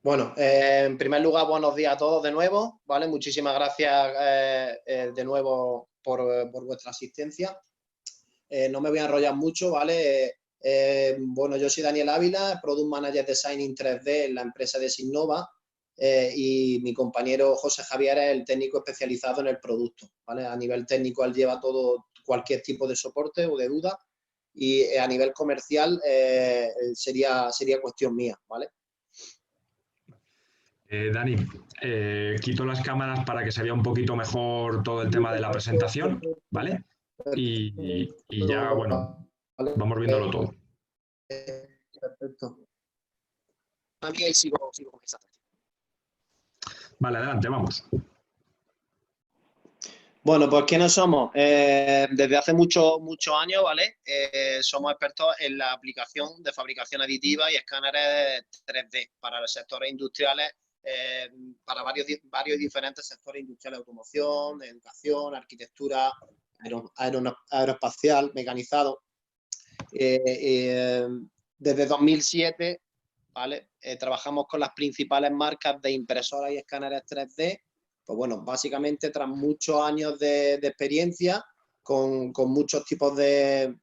Bueno, en primer lugar, buenos días a todos de nuevo, ¿vale? Muchísimas gracias de nuevo por vuestra asistencia. No me voy a enrollar mucho, ¿vale? Bueno, yo soy Daniel Ávila, Product Manager Design 3D en la empresa de Sinnova, y mi compañero José Javier es el técnico especializado en el producto, ¿vale? A nivel técnico él lleva todo, cualquier tipo de soporte o de duda, y a nivel comercial sería cuestión mía, ¿vale? Dani, quito las cámaras para que se vea un poquito mejor todo el tema de la presentación, ¿vale? Y ya, bueno, vamos viéndolo todo. Perfecto. Aquí sigo comenzando. Vale, adelante, vamos. Bueno, pues ¿quiénes somos? Desde hace muchos años, ¿vale? Somos expertos en la aplicación de fabricación aditiva y escáneres 3D para los sectores industriales, para varios diferentes sectores industriales: automoción, educación, arquitectura, aeroespacial, mecanizado. Desde 2007, ¿vale? Trabajamos con las principales marcas de impresoras y escáneres 3D. Pues bueno, básicamente tras muchos años de experiencia con muchos tipos de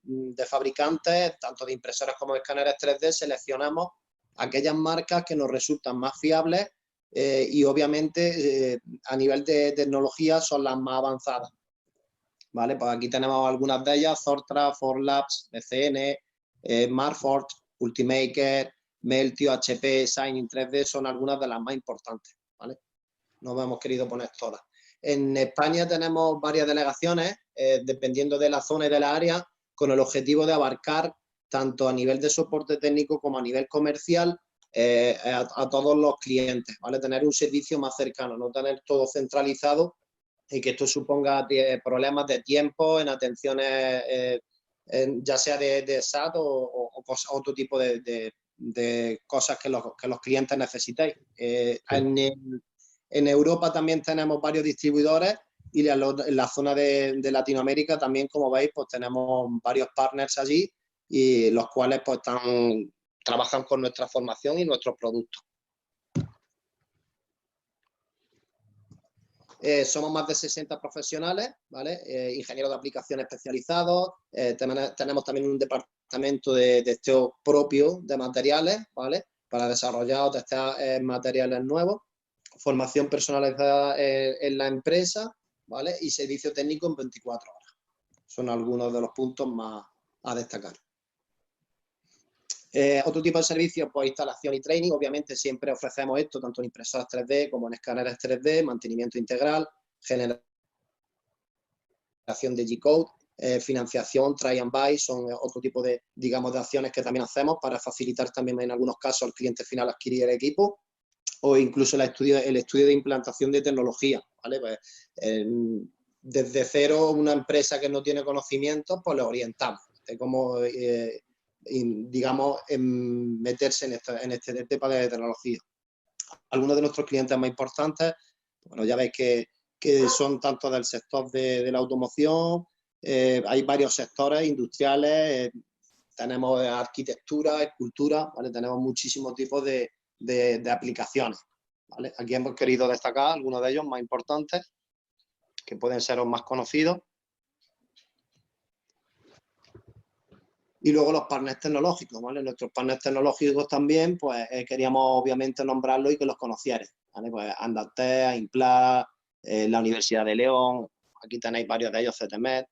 fabricantes, tanto de impresoras como de escáneres 3D, seleccionamos aquellas marcas que nos resultan más fiables y obviamente a nivel de tecnología son las más avanzadas. ¿Vale? Pues aquí tenemos algunas de ellas: Zortra, Forlabs, BCN, Marford, Ultimaker, Meltio, HP, Signing 3D, son algunas de las más importantes, ¿vale? No hemos querido poner todas. En España tenemos varias delegaciones, dependiendo de la zona y de la área, con el objetivo de abarcar tanto a nivel de soporte técnico como a nivel comercial a todos los clientes, ¿vale? Tener un servicio más cercano, no tener todo centralizado y que esto suponga problemas de tiempo en atenciones, ya sea de SAT o otro tipo de cosas que los clientes necesitéis. En Europa también tenemos varios distribuidores, y en la zona de Latinoamérica también, como veis, pues tenemos varios partners allí, y los cuales pues trabajan con nuestra formación y nuestros productos. Somos más de 60 profesionales, ¿vale? Ingenieros de aplicación especializados. Tenemos también un departamento de testeo propio de materiales, ¿vale? Para desarrollar o testear materiales nuevos. Formación personalizada en la empresa, ¿vale? Y servicio técnico en 24 horas. Son algunos de los puntos más a destacar. Otro tipo de servicios, pues instalación y training. Obviamente siempre ofrecemos esto tanto en impresoras 3D como en escáneres 3D, mantenimiento integral, generación de G-Code, financiación, try and buy, son otro tipo de, digamos, de acciones que también hacemos para facilitar también en algunos casos al cliente final adquirir el equipo, o incluso el estudio de implantación de tecnología, ¿vale? Pues, desde cero, una empresa que no tiene conocimientos, pues le orientamos de cómo digamos, meterse en este tema de tecnología. Algunos de nuestros clientes más importantes, bueno, ya veis que son tanto del sector de la automoción, hay varios sectores industriales, tenemos arquitectura, escultura, ¿vale? Tenemos muchísimos tipos de aplicaciones, ¿vale? Aquí hemos querido destacar algunos de ellos más importantes, que pueden ser los más conocidos. Y luego los partners tecnológicos, ¿vale? Nuestros partners tecnológicos también, pues queríamos obviamente nombrarlos y que los conocierais, ¿vale? Pues Andaltea, Impla, la Universidad de León, aquí tenéis varios de ellos, CTMed,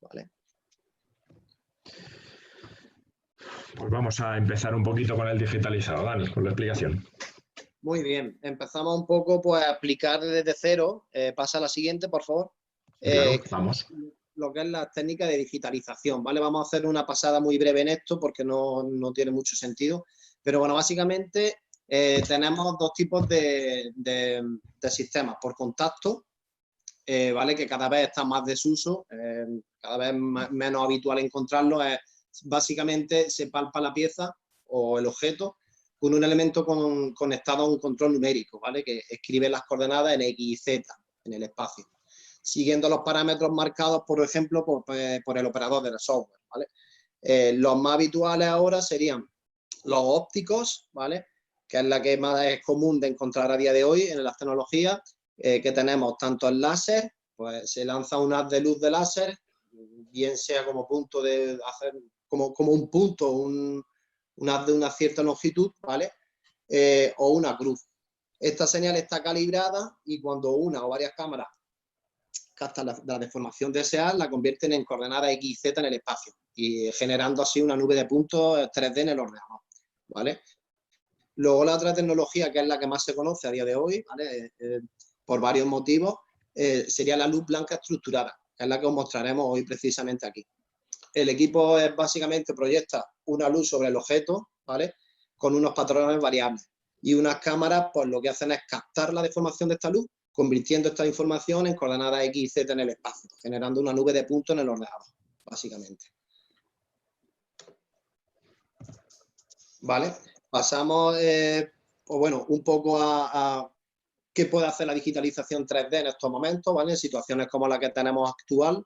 ¿vale? Pues vamos a empezar un poquito con el digitalizado, Dani, con la explicación. Muy bien, empezamos un poco pues a explicar desde cero. Pasa a la siguiente, por favor. Claro, vamos. Lo que es la técnica de digitalización, ¿vale? Vamos a hacer una pasada muy breve en esto porque no tiene mucho sentido. Pero bueno, básicamente tenemos dos tipos de sistemas: por contacto, ¿vale? Que cada vez está más desuso, cada vez menos habitual encontrarlo. Básicamente se palpa la pieza o el objeto con un elemento conectado a un control numérico, ¿vale? Que escribe las coordenadas en X y Z en el espacio, siguiendo los parámetros marcados, por ejemplo, por el operador del software, ¿vale? Los más habituales ahora serían los ópticos, ¿vale? que es la que más es común de encontrar a día de hoy en las tecnologías, que tenemos tanto el láser, pues se lanza un haz de luz de láser, bien sea como punto de hacer, como un punto, un haz de una cierta longitud, ¿vale? O una cruz. Esta señal está calibrada y cuando una o varias cámaras captan la deformación de ese haz, la convierten en coordenadas X y Z en el espacio y generando así una nube de puntos 3D en el ordenador, ¿vale? Luego la otra tecnología, que es la que más se conoce a día de hoy, ¿vale? Por varios motivos, sería la luz blanca estructurada, que es la que os mostraremos hoy precisamente aquí. El equipo básicamente proyecta una luz sobre el objeto, ¿vale? Con unos patrones variables. Y unas cámaras, pues lo que hacen es captar la deformación de esta luz, convirtiendo esta información en coordenadas X y Z en el espacio, generando una nube de puntos en el ordenador, básicamente. ¿Vale? Pasamos, pues bueno, un poco a qué puede hacer la digitalización 3D en estos momentos, ¿vale? En situaciones como la que tenemos actual.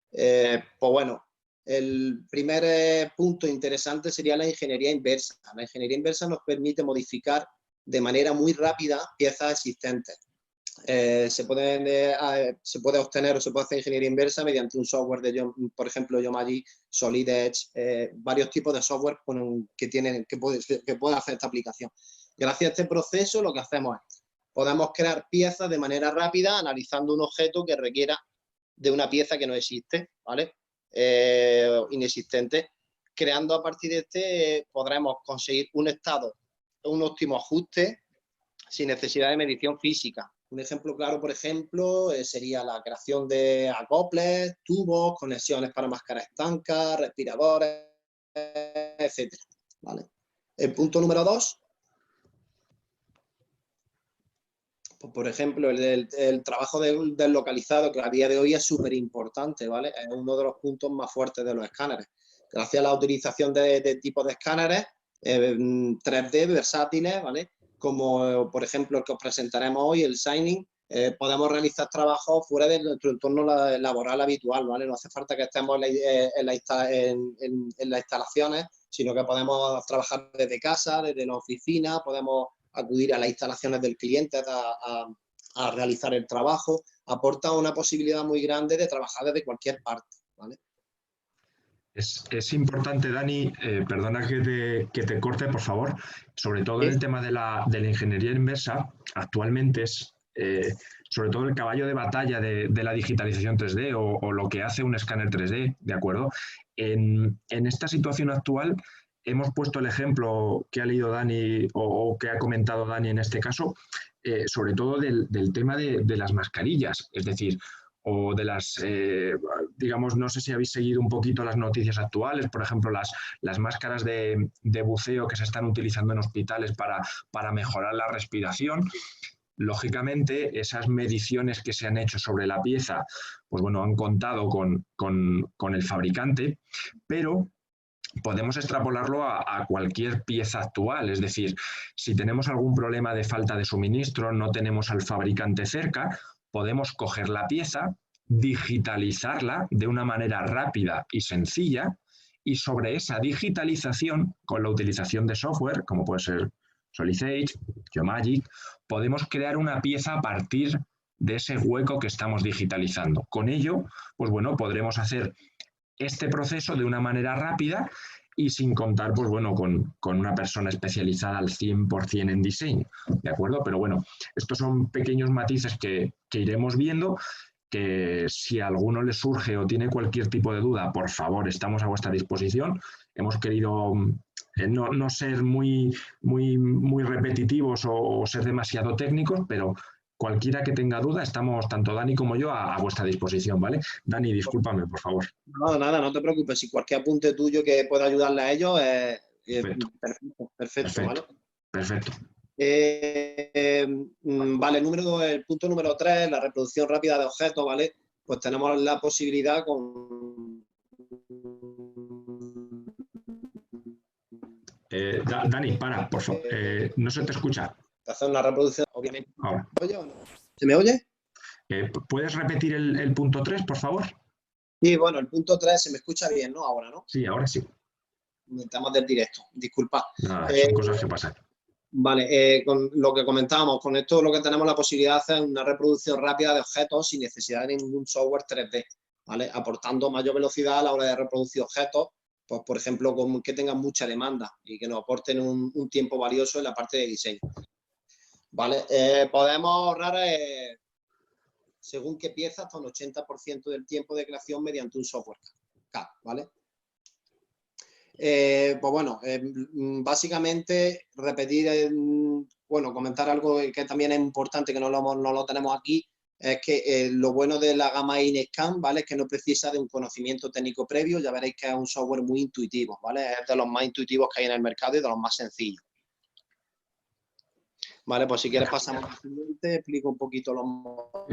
Pues bueno, el primer punto interesante sería la ingeniería inversa. La ingeniería inversa nos permite modificar de manera muy rápida piezas existentes. Se puede obtener o se puede hacer ingeniería inversa mediante un software de, por ejemplo, Yomagic, Solid Edge, varios tipos de software que pueden hacer esta aplicación. Gracias a este proceso lo que hacemos es, podemos crear piezas de manera rápida analizando un objeto que requiera de una pieza que no existe, ¿vale? Inexistente. Creando a partir de este podremos conseguir un estado, un óptimo ajuste sin necesidad de medición física. Un ejemplo claro, por ejemplo, sería la creación de acoples, tubos, conexiones para máscaras estancas, respiradores, etc. ¿Vale? El punto número 2, pues, por ejemplo, el trabajo del localizado, que a día de hoy es súper importante, ¿vale? Es uno de los puntos más fuertes de los escáneres. Gracias a la utilización de tipos de escáneres 3D versátiles, ¿vale? Como por ejemplo el que os presentaremos hoy, el Signing, podemos realizar trabajos fuera de nuestro entorno laboral habitual, ¿vale? No hace falta que estemos en las instalaciones, sino que podemos trabajar desde casa, desde la oficina, podemos acudir a las instalaciones del cliente a realizar el trabajo. Aporta una posibilidad muy grande de trabajar desde cualquier parte, ¿vale? Es importante, Dani, perdona que te corte, por favor, sobre todo en el tema de la ingeniería inversa, actualmente es sobre todo el caballo de batalla de la digitalización 3D o lo que hace un escáner 3D, ¿de acuerdo? En esta situación actual hemos puesto el ejemplo que ha leído Dani o que ha comentado Dani en este caso, sobre todo del tema de las mascarillas, es decir, o de las, digamos, no sé si habéis seguido un poquito las noticias actuales, por ejemplo, las máscaras de buceo que se están utilizando en hospitales para mejorar la respiración. Lógicamente, esas mediciones que se han hecho sobre la pieza, pues bueno, han contado con el fabricante, pero podemos extrapolarlo a cualquier pieza actual, es decir, si tenemos algún problema de falta de suministro, no tenemos al fabricante cerca, podemos coger la pieza, digitalizarla de una manera rápida y sencilla y sobre esa digitalización, con la utilización de software, como puede ser Solid Edge, Yomagic, podemos crear una pieza a partir de ese hueco que estamos digitalizando. Con ello, pues bueno, podremos hacer este proceso de una manera rápida y sin contar, pues bueno, con una persona especializada al 100% en diseño, ¿de acuerdo? Pero bueno, estos son pequeños matices que iremos viendo, que si a alguno le surge o tiene cualquier tipo de duda, por favor, estamos a vuestra disposición. Hemos querido no ser muy repetitivos o ser demasiado técnicos, pero cualquiera que tenga duda, estamos tanto Dani como yo a vuestra disposición, ¿vale? Dani, discúlpame, por favor. Nada, no te preocupes. Si cualquier apunte tuyo que pueda ayudarle a ellos, perfecto, ¿vale? Perfecto. Vale, el punto número 3, la reproducción rápida de objetos, ¿vale? Pues tenemos la posibilidad con... Dani, para, por favor. No se te escucha. Hacer una reproducción, obviamente. Ahora. ¿Oye o no? ¿Se me oye? ¿Puedes repetir el punto 3, por favor? Sí, bueno, el punto 3 se me escucha bien, ¿no? Ahora, ¿no? Sí, ahora sí. Estamos del directo, disculpa. Nada, son cosas que pasan. Vale, con lo que comentábamos, con esto lo que tenemos la posibilidad de hacer es una reproducción rápida de objetos sin necesidad de ningún software 3D, ¿vale? Aportando mayor velocidad a la hora de reproducir objetos, pues por ejemplo, que tengan mucha demanda y que nos aporten un tiempo valioso en la parte de diseño. Vale, podemos ahorrar según qué pieza hasta un 80% del tiempo de creación mediante un software CAD, ¿vale? Pues bueno, básicamente repetir, bueno, comentar algo que también es importante, que no lo tenemos aquí, es que lo bueno de la gama InScan, ¿vale? Es que no precisa de un conocimiento técnico previo, ya veréis que es un software muy intuitivo, ¿vale? Es de los más intuitivos que hay en el mercado y de los más sencillos. Vale, pues si quieres pasamos al siguiente, explico un poquito los modelos.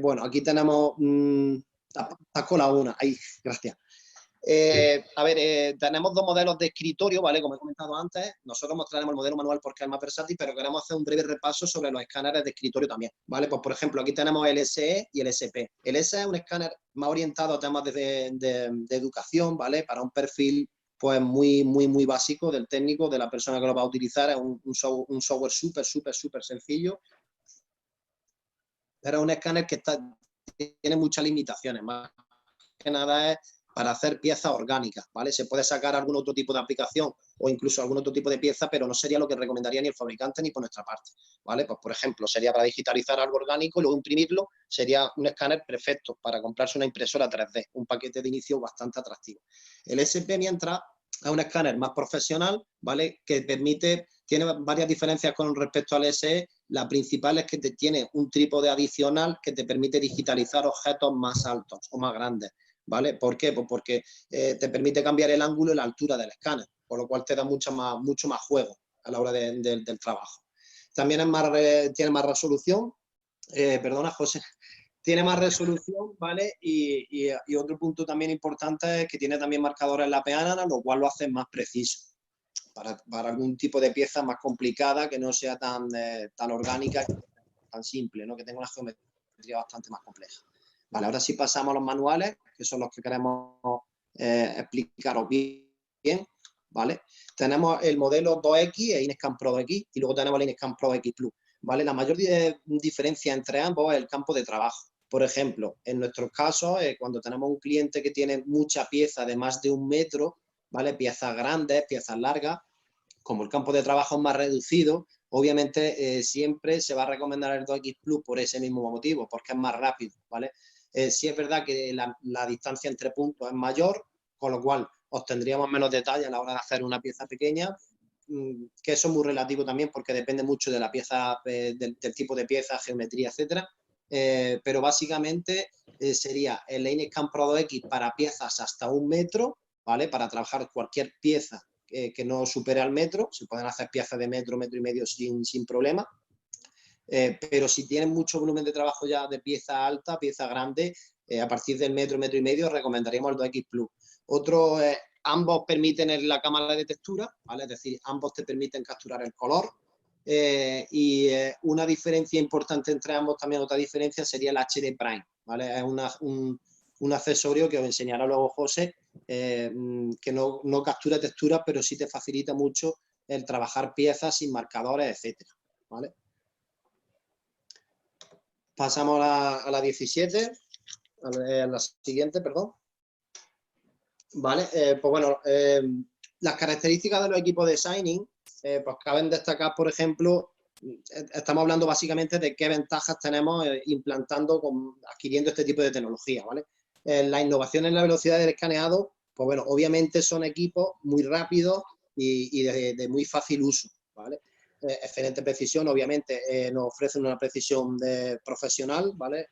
Bueno, aquí tenemos... Taco la una, ahí, gracias. A ver, tenemos dos modelos de escritorio, ¿vale? Como he comentado antes, nosotros mostraremos el modelo manual porque es más versátil, pero queremos hacer un breve repaso sobre los escáneres de escritorio también, ¿vale? Pues, por ejemplo, aquí tenemos el SE y el SP. El SE es un escáner más orientado a temas de educación, ¿vale? Para un perfil, pues, muy básico del técnico, de la persona que lo va a utilizar. Es un software súper sencillo, pero es un escáner que tiene muchas limitaciones, más que nada es para hacer piezas orgánicas, ¿vale? Se puede sacar algún otro tipo de aplicación o incluso algún otro tipo de pieza, pero no sería lo que recomendaría ni el fabricante ni por nuestra parte, ¿vale? Pues, por ejemplo, sería para digitalizar algo orgánico y luego imprimirlo, sería un escáner perfecto para comprarse una impresora 3D, un paquete de inicio bastante atractivo. El SP, mientras, es un escáner más profesional, ¿vale? Que tiene varias diferencias con respecto al SE. La principal es que tiene un trípode adicional que te permite digitalizar objetos más altos o más grandes, ¿vale? ¿Por qué? Pues porque te permite cambiar el ángulo y la altura del escáner, por lo cual te da mucho más juego a la hora del trabajo. También tiene más resolución, perdona, José, tiene más resolución, ¿vale? Y otro punto también importante es que tiene también marcadores en la peana, lo cual lo hace más preciso para algún tipo de pieza más complicada, que no sea tan orgánica, tan simple, ¿no? Que tenga una geometría bastante más compleja. Vale, ahora sí pasamos a los manuales, que son los que queremos explicaros bien, ¿vale? Tenemos el modelo 2X e InScan Pro 2X y luego tenemos el InScan Pro X Plus, ¿vale? La mayor diferencia entre ambos es el campo de trabajo. Por ejemplo, en nuestros casos, cuando tenemos un cliente que tiene mucha pieza de más de 1 metro, ¿vale? Piezas grandes, piezas largas, como el campo de trabajo es más reducido, obviamente siempre se va a recomendar el 2X Plus por ese mismo motivo, porque es más rápido, ¿vale? Sí es verdad que la distancia entre puntos es mayor, con lo cual obtendríamos menos detalle a la hora de hacer una pieza pequeña, que eso es muy relativo también porque depende mucho de la pieza, del tipo de pieza, geometría, etcétera. Pero básicamente sería el InScan Pro 2X para piezas hasta 1 metro, ¿vale? Para trabajar cualquier pieza que no supere al metro, se pueden hacer piezas de metro, metro y medio sin problema. Pero si tienen mucho volumen de trabajo ya de pieza alta, pieza grande, a partir del metro, metro y medio, recomendaríamos el 2X Plus. Ambos permiten la cámara de textura, ¿vale? Es decir, ambos te permiten capturar el color. Una diferencia importante entre ambos, también otra diferencia, sería el HD Prime, ¿vale? Es un accesorio que os enseñará luego José, que no captura texturas, pero sí te facilita mucho el trabajar piezas sin marcadores, etcétera, ¿vale? Pasamos a la 17, a la siguiente, perdón. Vale, pues bueno, las características de los equipos de Shining, pues caben destacar, por ejemplo, estamos hablando básicamente de qué ventajas tenemos adquiriendo este tipo de tecnología, ¿vale? La innovación en la velocidad del escaneado, pues bueno, obviamente son equipos muy rápidos y de muy fácil uso, ¿vale? Excelente precisión, obviamente nos ofrecen una precisión profesional, ¿vale?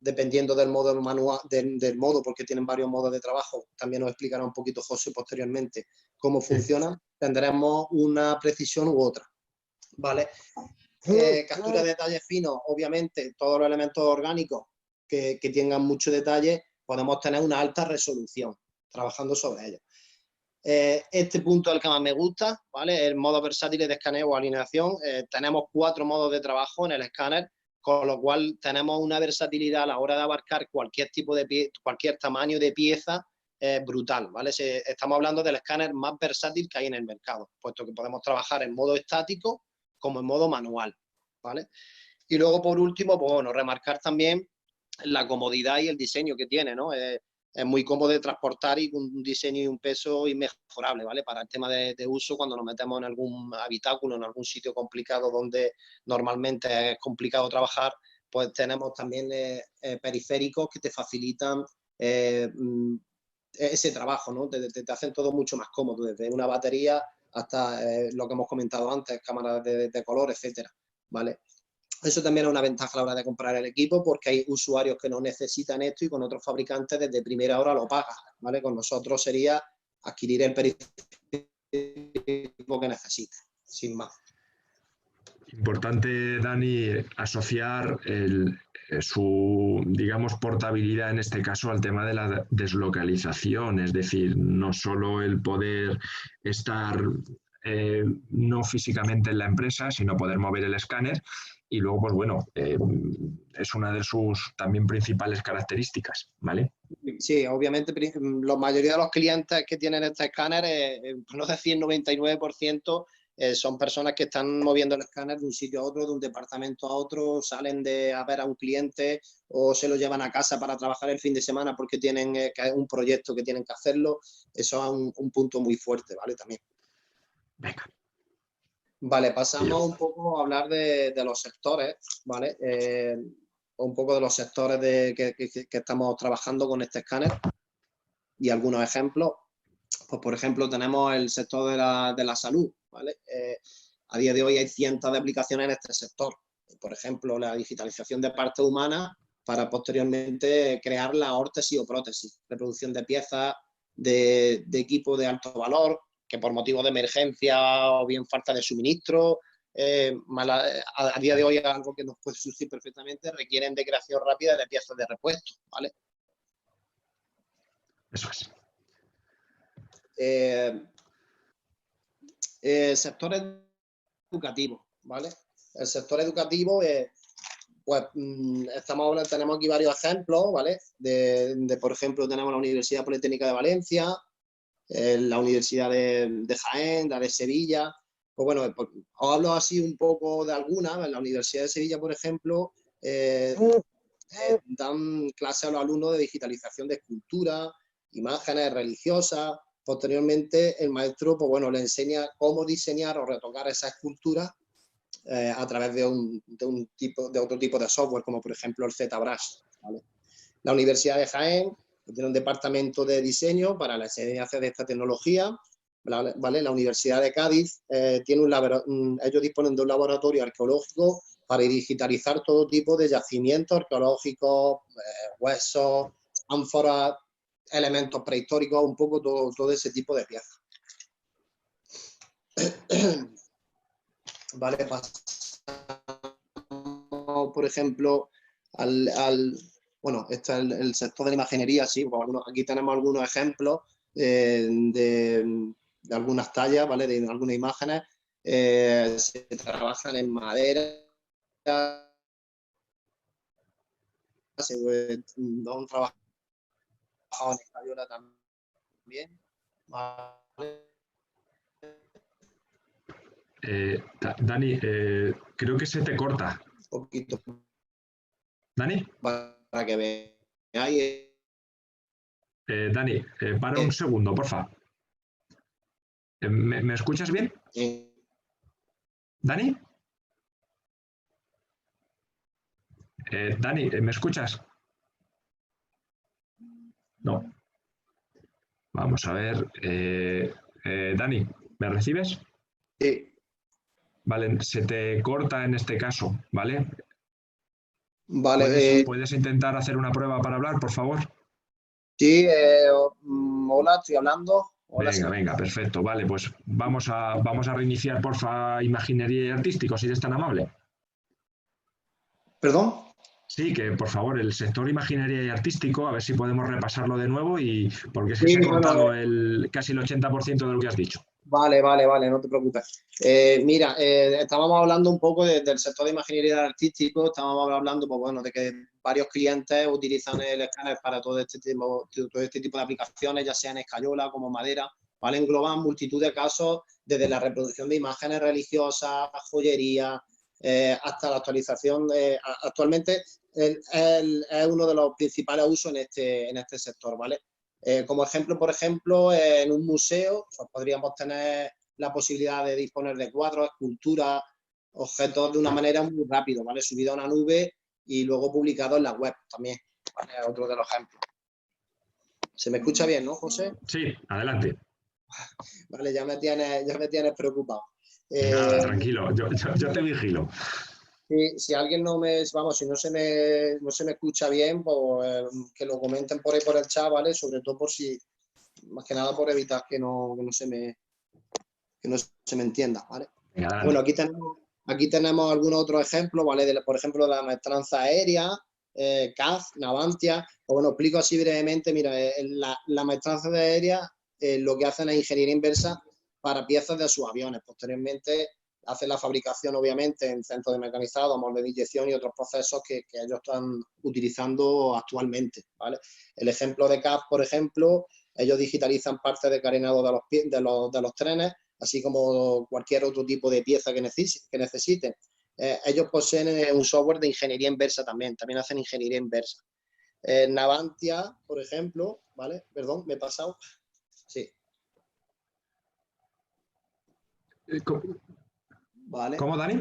Dependiendo del modo manual, del modo, porque tienen varios modos de trabajo, también nos explicará un poquito José posteriormente cómo funciona, tendremos una precisión u otra, ¿vale? Captura de detalles finos, obviamente todos los elementos orgánicos que tengan mucho detalle, podemos tener una alta resolución trabajando sobre ellos. Este punto es el que más me gusta, ¿vale? El modo versátil de escaneo o alineación. Tenemos 4 modos de trabajo en el escáner, con lo cual tenemos una versatilidad a la hora de abarcar cualquier tipo de cualquier tamaño de pieza brutal, ¿vale? Estamos hablando del escáner más versátil que hay en el mercado, puesto que podemos trabajar en modo estático como en modo manual, ¿vale? Y luego, por último, pues bueno, remarcar también la comodidad y el diseño que tiene, ¿no? Es muy cómodo de transportar y un diseño y un peso inmejorable, ¿vale? Para el tema de uso, cuando nos metemos en algún habitáculo, en algún sitio complicado donde normalmente es complicado trabajar, pues tenemos también periféricos que te facilitan ese trabajo, ¿no? Te hacen todo mucho más cómodo, desde una batería hasta lo que hemos comentado antes, cámaras de color, etcétera, ¿vale? Eso también es una ventaja a la hora de comprar el equipo, porque hay usuarios que no necesitan esto y con otros fabricantes desde primera hora lo pagan, ¿vale? Con nosotros sería adquirir el periférico que necesites, sin más. Importante, Dani, asociar su, digamos, portabilidad en este caso al tema de la deslocalización, es decir, no solo el poder estar no físicamente en la empresa, sino poder mover el escáner. Y luego, pues bueno, es una de sus también principales características, ¿vale? Sí, obviamente la mayoría de los clientes que tienen este escáner, no decir 99%, son personas que están moviendo el escáner de un sitio a otro, de un departamento a otro, salen a ver a un cliente o se lo llevan a casa para trabajar el fin de semana porque tienen un proyecto que tienen que hacerlo. Eso es un punto muy fuerte, ¿vale? También. Venga. Vale, pasamos un poco a hablar de los sectores, ¿vale? Un poco de los sectores que estamos trabajando con este escáner y algunos ejemplos. Pues, por ejemplo, tenemos el sector de la salud, ¿vale? A día de hoy hay cientos de aplicaciones en este sector. Por ejemplo, la digitalización de partes humanas para posteriormente crear la órtesis o prótesis, reproducción de piezas de equipo de alto valor, que por motivo de emergencia o bien falta de suministro, a día de hoy es algo que nos puede surgir perfectamente, requieren de creación rápida de piezas de repuesto, ¿vale? Eso es. Sector educativo, ¿vale? El sector educativo, pues tenemos aquí varios ejemplos, ¿vale? Por ejemplo, tenemos la Universidad Politécnica de Valencia, la Universidad de Jaén, la de Sevilla. Pues bueno, os hablo así un poco de algunas. En la Universidad de Sevilla, por ejemplo, dan clases a los alumnos de digitalización de escultura, imágenes religiosas. Posteriormente, el maestro, pues bueno, le enseña cómo diseñar o retocar esa escultura a través de otro tipo de software, como por ejemplo el ZBrush, ¿vale? La Universidad de Jaén tiene un departamento de diseño para la enseñanza de esta tecnología, ¿vale? La Universidad de Cádiz tiene ellos disponen de un laboratorio arqueológico para digitalizar todo tipo de yacimientos arqueológicos, huesos, ánforas, elementos prehistóricos, un poco todo ese tipo de piezas. Vale, pasamos, por ejemplo, bueno, este es el sector de la imaginería, sí, pues aquí tenemos algunos ejemplos de algunas tallas, ¿vale? De algunas imágenes. Se trabajan en madera, se da un trabajo en escayola también, ¿vale? Dani, creo que se te corta. Un poquito. ¿Dani? Para que veáis. Dani, para un segundo, porfa. ¿Me escuchas bien? ¿Dani? Dani, ¿me escuchas? No. Vamos a ver. Dani, ¿me recibes? Sí. Vale, se te corta en este caso, ¿vale? Vale. ¿Puedes intentar hacer una prueba para hablar, por favor? Sí, hola, estoy hablando. Hola, venga, perfecto. Vale, pues vamos a reiniciar, porfa, Imaginería y Artístico, si eres tan amable. ¿Perdón? Sí, que por favor, el sector Imaginería y Artístico, a ver si podemos repasarlo de nuevo, porque es que Sí, se ha cortado casi el 80% de lo que has dicho. Vale, no te preocupes. Mira, estábamos hablando un poco del sector de imaginería artístico, estábamos hablando, pues bueno, de que varios clientes utilizan el escáner para todo este tipo de aplicaciones, ya sea en escayola, como madera, ¿vale? Engloban multitud de casos, desde la reproducción de imágenes religiosas, joyería, hasta la actualización. Actualmente es uno de los principales usos en este sector, ¿vale? Como ejemplo, por ejemplo, en un museo pues, podríamos tener la posibilidad de disponer de cuadros, esculturas, objetos de una manera muy rápida, ¿vale? Subido a una nube y luego publicado en la web también, ¿vale? Otro de los ejemplos. ¿Se me escucha bien, no, José? Sí, adelante. Vale, ya me tienes preocupado. Nada, tranquilo, yo te vigilo. Si alguien no me, vamos, si no se me escucha bien, pues que lo comenten por ahí por el chat, ¿vale? Sobre todo por si, más que nada por evitar que no se me entienda, ¿vale? Venga, Bueno, adelante. aquí tenemos algunos otros ejemplos, ¿vale? Por ejemplo, de la maestranza aérea, CAF, Navantia. O bueno, explico así brevemente. Mira, la maestranza aérea lo que hacen es ingeniería inversa para piezas de sus aviones. Posteriormente hacen la fabricación, obviamente, en centros de mecanizado, molde de inyección y otros procesos que ellos están utilizando actualmente, ¿vale? El ejemplo de CAF, por ejemplo, ellos digitalizan partes de carenado de los trenes, así como cualquier otro tipo de pieza que necesiten. Ellos poseen un software de ingeniería inversa también hacen ingeniería inversa. Navantia, por ejemplo, ¿vale? Perdón, me he pasado. Sí. Vale. ¿Cómo, Dani?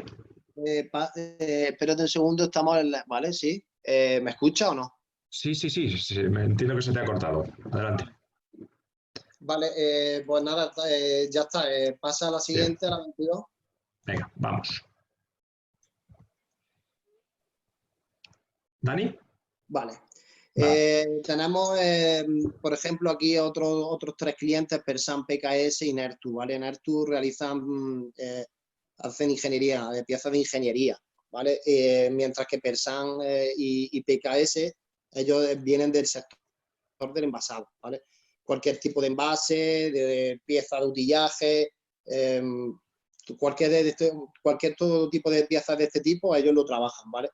Espérate un segundo, estamos en la... ¿Vale? Sí. ¿Me escucha o no? Sí, me entiendo que se te ha cortado. Adelante. Vale, pues nada, ya está. Pasa a la siguiente, a la 22. Venga, vamos. ¿Dani? Vale. Vale. Tenemos, por ejemplo, aquí otros tres clientes, Persan, PKS y Nertu, ¿vale? Nertu hacen ingeniería, piezas de ingeniería, ¿vale? Mientras que Persan y PKS, ellos vienen del sector del envasado, ¿vale? Cualquier tipo de envase, de pieza de utillaje, cualquier todo tipo de piezas de este tipo, ellos lo trabajan, ¿vale?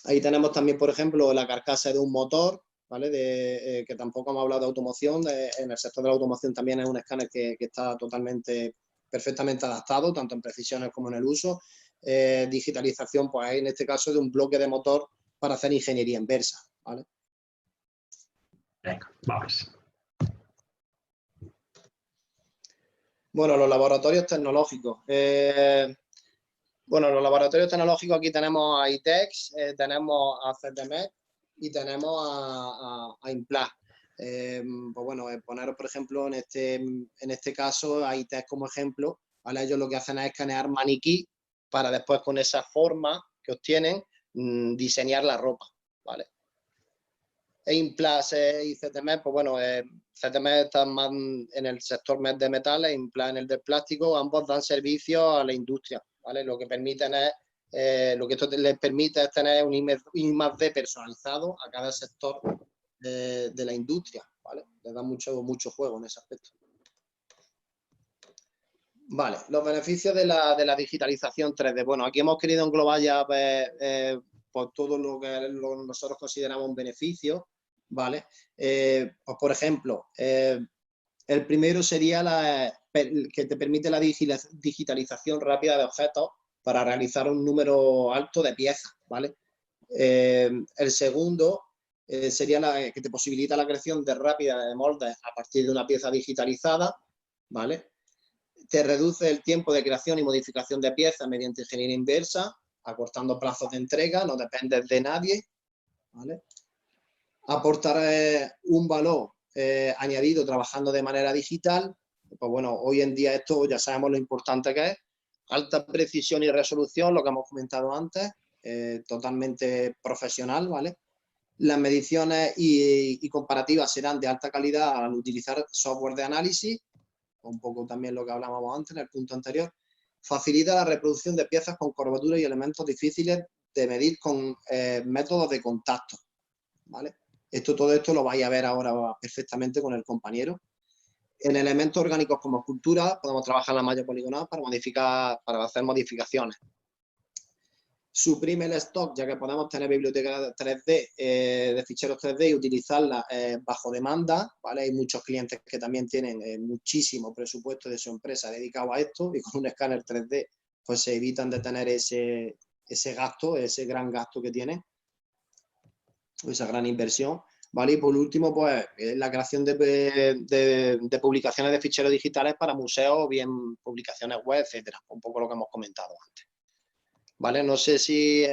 Ahí tenemos también, por ejemplo, la carcasa de un motor, ¿vale? Que tampoco hemos hablado de automoción. En el sector de la automoción también es un escáner que está perfectamente adaptado, tanto en precisiones como en el uso. Digitalización, pues en este caso de un bloque de motor para hacer ingeniería inversa, ¿vale? Venga, vamos. Bueno, los laboratorios tecnológicos. Bueno, los laboratorios tecnológicos aquí tenemos a ITEX, tenemos a CTMED y tenemos a Implas. Pues bueno, poneros por ejemplo en este caso a ITEX como ejemplo, ¿vale? Ellos lo que hacen es escanear maniquí para después con esa forma que obtienen diseñar la ropa, ¿vale? E Implas y CTMED, pues bueno, CTMED está más en el sector de metales, Implas en el de plástico, ambos dan servicio a la industria, ¿vale? Lo que permiten es, lo que esto les permite es tener un I+D personalizado a cada sector de la industria, ¿vale? Les da mucho juego en ese aspecto. Vale, los beneficios de la digitalización 3D. Bueno, aquí hemos querido englobar ya por todo lo que nosotros consideramos un beneficio, ¿vale? Pues por ejemplo, el primero sería que te permite la digitalización rápida de objetos para realizar un número alto de piezas, ¿vale? El segundo sería que te posibilita la creación de rápida de moldes a partir de una pieza digitalizada, ¿vale? Te reduce el tiempo de creación y modificación de piezas mediante ingeniería inversa, acortando plazos de entrega, no dependes de nadie, ¿vale? Aportar un valor añadido trabajando de manera digital. Pues bueno, hoy en día esto ya sabemos lo importante que es. Alta precisión y resolución, lo que hemos comentado antes, totalmente profesional, ¿vale? Las mediciones y comparativas serán de alta calidad al utilizar software de análisis, un poco también lo que hablábamos antes en el punto anterior. Facilita la reproducción de piezas con curvaturas y elementos difíciles de medir con métodos de contacto, ¿vale? Todo esto lo vais a ver ahora perfectamente con el compañero. En elementos orgánicos como escultura podemos trabajar la malla poligonal para hacer modificaciones. Suprime el stock, ya que podemos tener bibliotecas 3D de ficheros 3D y utilizarlas bajo demanda, ¿vale? Hay muchos clientes que también tienen muchísimo presupuesto de su empresa dedicado a esto, y con un escáner 3D pues se evitan de tener ese gasto, ese gran gasto que tienen, esa gran inversión, ¿vale? Y por último, pues la creación de publicaciones de ficheros digitales para museos o bien publicaciones web, etcétera, un poco lo que hemos comentado antes. ¿Vale? No sé si,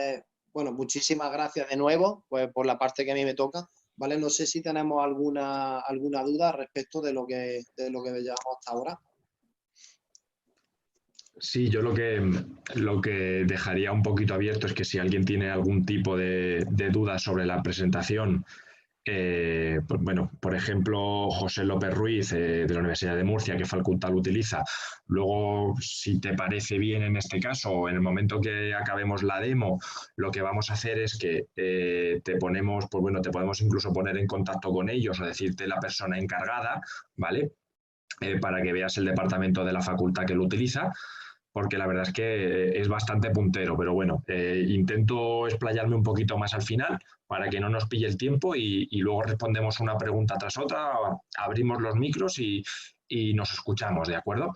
bueno, muchísimas gracias de nuevo, pues por la parte que a mí me toca, ¿vale? No sé si tenemos alguna duda respecto de lo que llevamos hasta ahora. Sí, yo lo que dejaría un poquito abierto es que si alguien tiene algún tipo de dudas sobre la presentación, pues bueno, por ejemplo, José López Ruiz de la Universidad de Murcia, ¿qué facultad lo utiliza? Luego, si te parece bien en este caso, en el momento que acabemos la demo, lo que vamos a hacer es que te ponemos, pues bueno, te podemos incluso poner en contacto con ellos o decirte la persona encargada, ¿vale? Para que veas el departamento de la facultad que lo utiliza, porque la verdad es que es bastante puntero, pero bueno, intento explayarme un poquito más al final para que no nos pille el tiempo y luego respondemos una pregunta tras otra, abrimos los micros y nos escuchamos, ¿de acuerdo?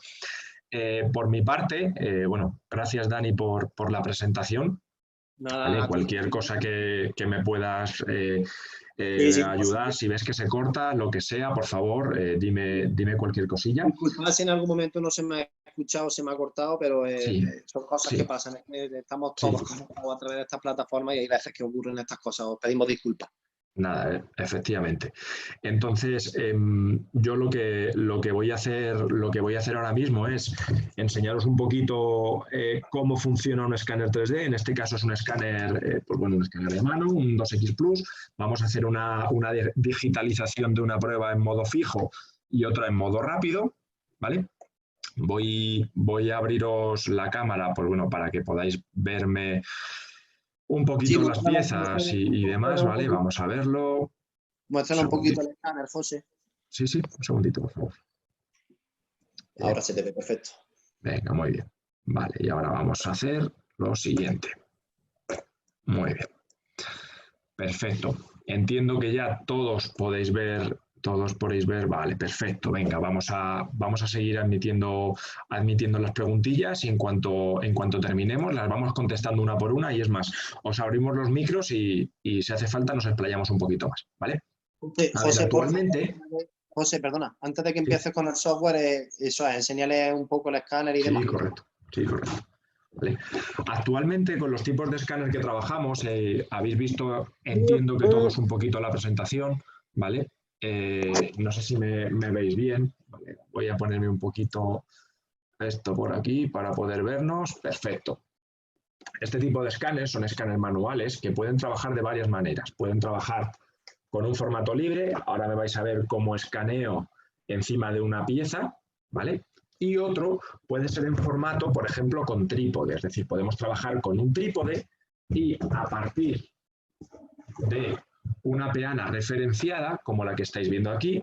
Por mi parte, bueno, gracias Dani por la presentación. Nada, ¿Vale? Cualquier cosa que me puedas ayudar, si ves que se corta, lo que sea, por favor, dime cualquier cosilla. Disculpad si en algún momento no se me ha escuchado, se me ha cortado, pero Sí, son cosas sí. que pasan. Estamos todos conectados a través de estas plataformas y hay veces que ocurren estas cosas. Os pedimos disculpas. Nada, efectivamente. Entonces, yo lo que voy a hacer ahora mismo es enseñaros un poquito cómo funciona un escáner 3D. En este caso es un escáner, pues bueno, un escáner de mano, un 2X Plus. Vamos a hacer una digitalización de una prueba en modo fijo y otra en modo rápido, ¿vale? Voy a abriros la cámara, pues bueno, para que podáis verme un poquito las piezas y demás, ¿vale? Vamos a verlo. Muéstrala un poquito el escáner, José. Sí, un segundito, por favor. Ahora se te ve perfecto. Venga, muy bien. Vale, y ahora vamos a hacer lo siguiente. Muy bien. Perfecto. Entiendo que ya todos podéis ver, vale, perfecto. Venga, vamos a seguir admitiendo las preguntillas y en cuanto terminemos las vamos contestando una por una y es más, os abrimos los micros y si hace falta nos explayamos un poquito más, ¿vale? José, actualmente... José, perdona, antes de que empieces con el software, eso es, enseñale un poco el escáner y demás. Sí, correcto. ¿Vale? Actualmente, con los tipos de escáner que trabajamos, habéis visto, entiendo que todos un poquito la presentación, ¿vale? No sé si me veis bien. Vale, voy a ponerme un poquito esto por aquí para poder vernos. Perfecto. Este tipo de escáneres son escáneres manuales que pueden trabajar de varias maneras. Pueden trabajar con un formato libre. Ahora me vais a ver cómo escaneo encima de una pieza, ¿vale? Y otro puede ser en formato, por ejemplo, con trípode. Es decir, podemos trabajar con un trípode y a partir de una peana referenciada, como la que estáis viendo aquí,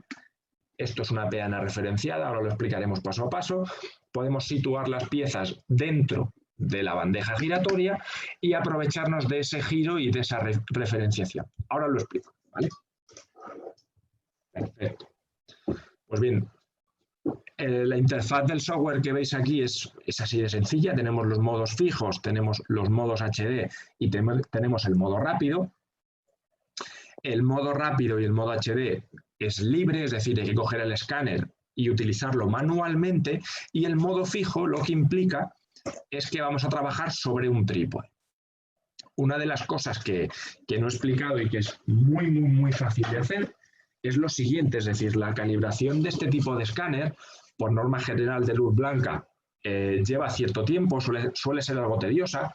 esto es una peana referenciada, ahora lo explicaremos paso a paso, podemos situar las piezas dentro de la bandeja giratoria y aprovecharnos de ese giro y de esa referenciación. Ahora lo explico, ¿vale? Perfecto. Pues bien, la interfaz del software que veis aquí es así de sencilla. Tenemos los modos fijos, tenemos los modos HD y tenemos el modo rápido. El modo rápido y el modo HD es libre, es decir, hay que coger el escáner y utilizarlo manualmente. Y el modo fijo lo que implica es que vamos a trabajar sobre un trípode. Una de las cosas que no he explicado y que es muy fácil de hacer es lo siguiente, es decir, la calibración de este tipo de escáner, por norma general de luz blanca, lleva cierto tiempo, suele ser algo tediosa.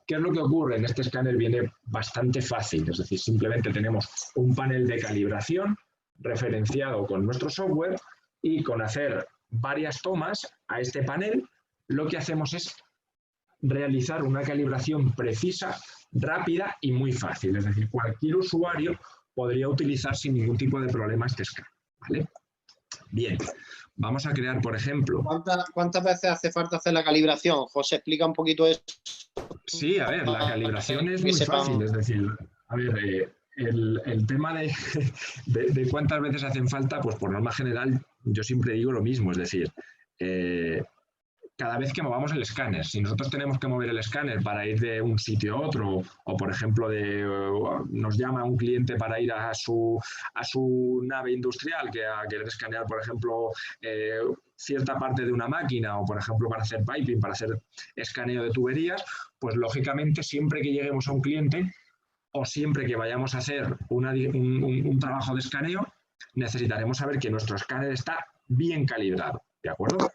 ¿Qué es lo que ocurre? En este escáner viene bastante fácil, es decir, simplemente tenemos un panel de calibración referenciado con nuestro software y con hacer varias tomas a este panel, lo que hacemos es realizar una calibración precisa, rápida y muy fácil. Es decir, cualquier usuario podría utilizar sin ningún tipo de problema este escáner, ¿vale? Bien, vamos a crear, por ejemplo... ¿Cuántas veces hace falta hacer la calibración? José, explica un poquito eso. Sí, a ver, la calibración es muy fácil, es decir, a ver, el tema de cuántas veces hacen falta, pues por norma general yo siempre digo lo mismo, es decir, cada vez que movamos el escáner, si nosotros tenemos que mover el escáner para ir de un sitio a otro, o por ejemplo nos llama un cliente para ir a su nave industrial, que a querer escanear, por ejemplo, cierta parte de una máquina, o por ejemplo para hacer piping, para hacer escaneo de tuberías, pues lógicamente siempre que lleguemos a un cliente o siempre que vayamos a hacer un trabajo de escaneo, necesitaremos saber que nuestro escáner está bien calibrado, ¿de acuerdo?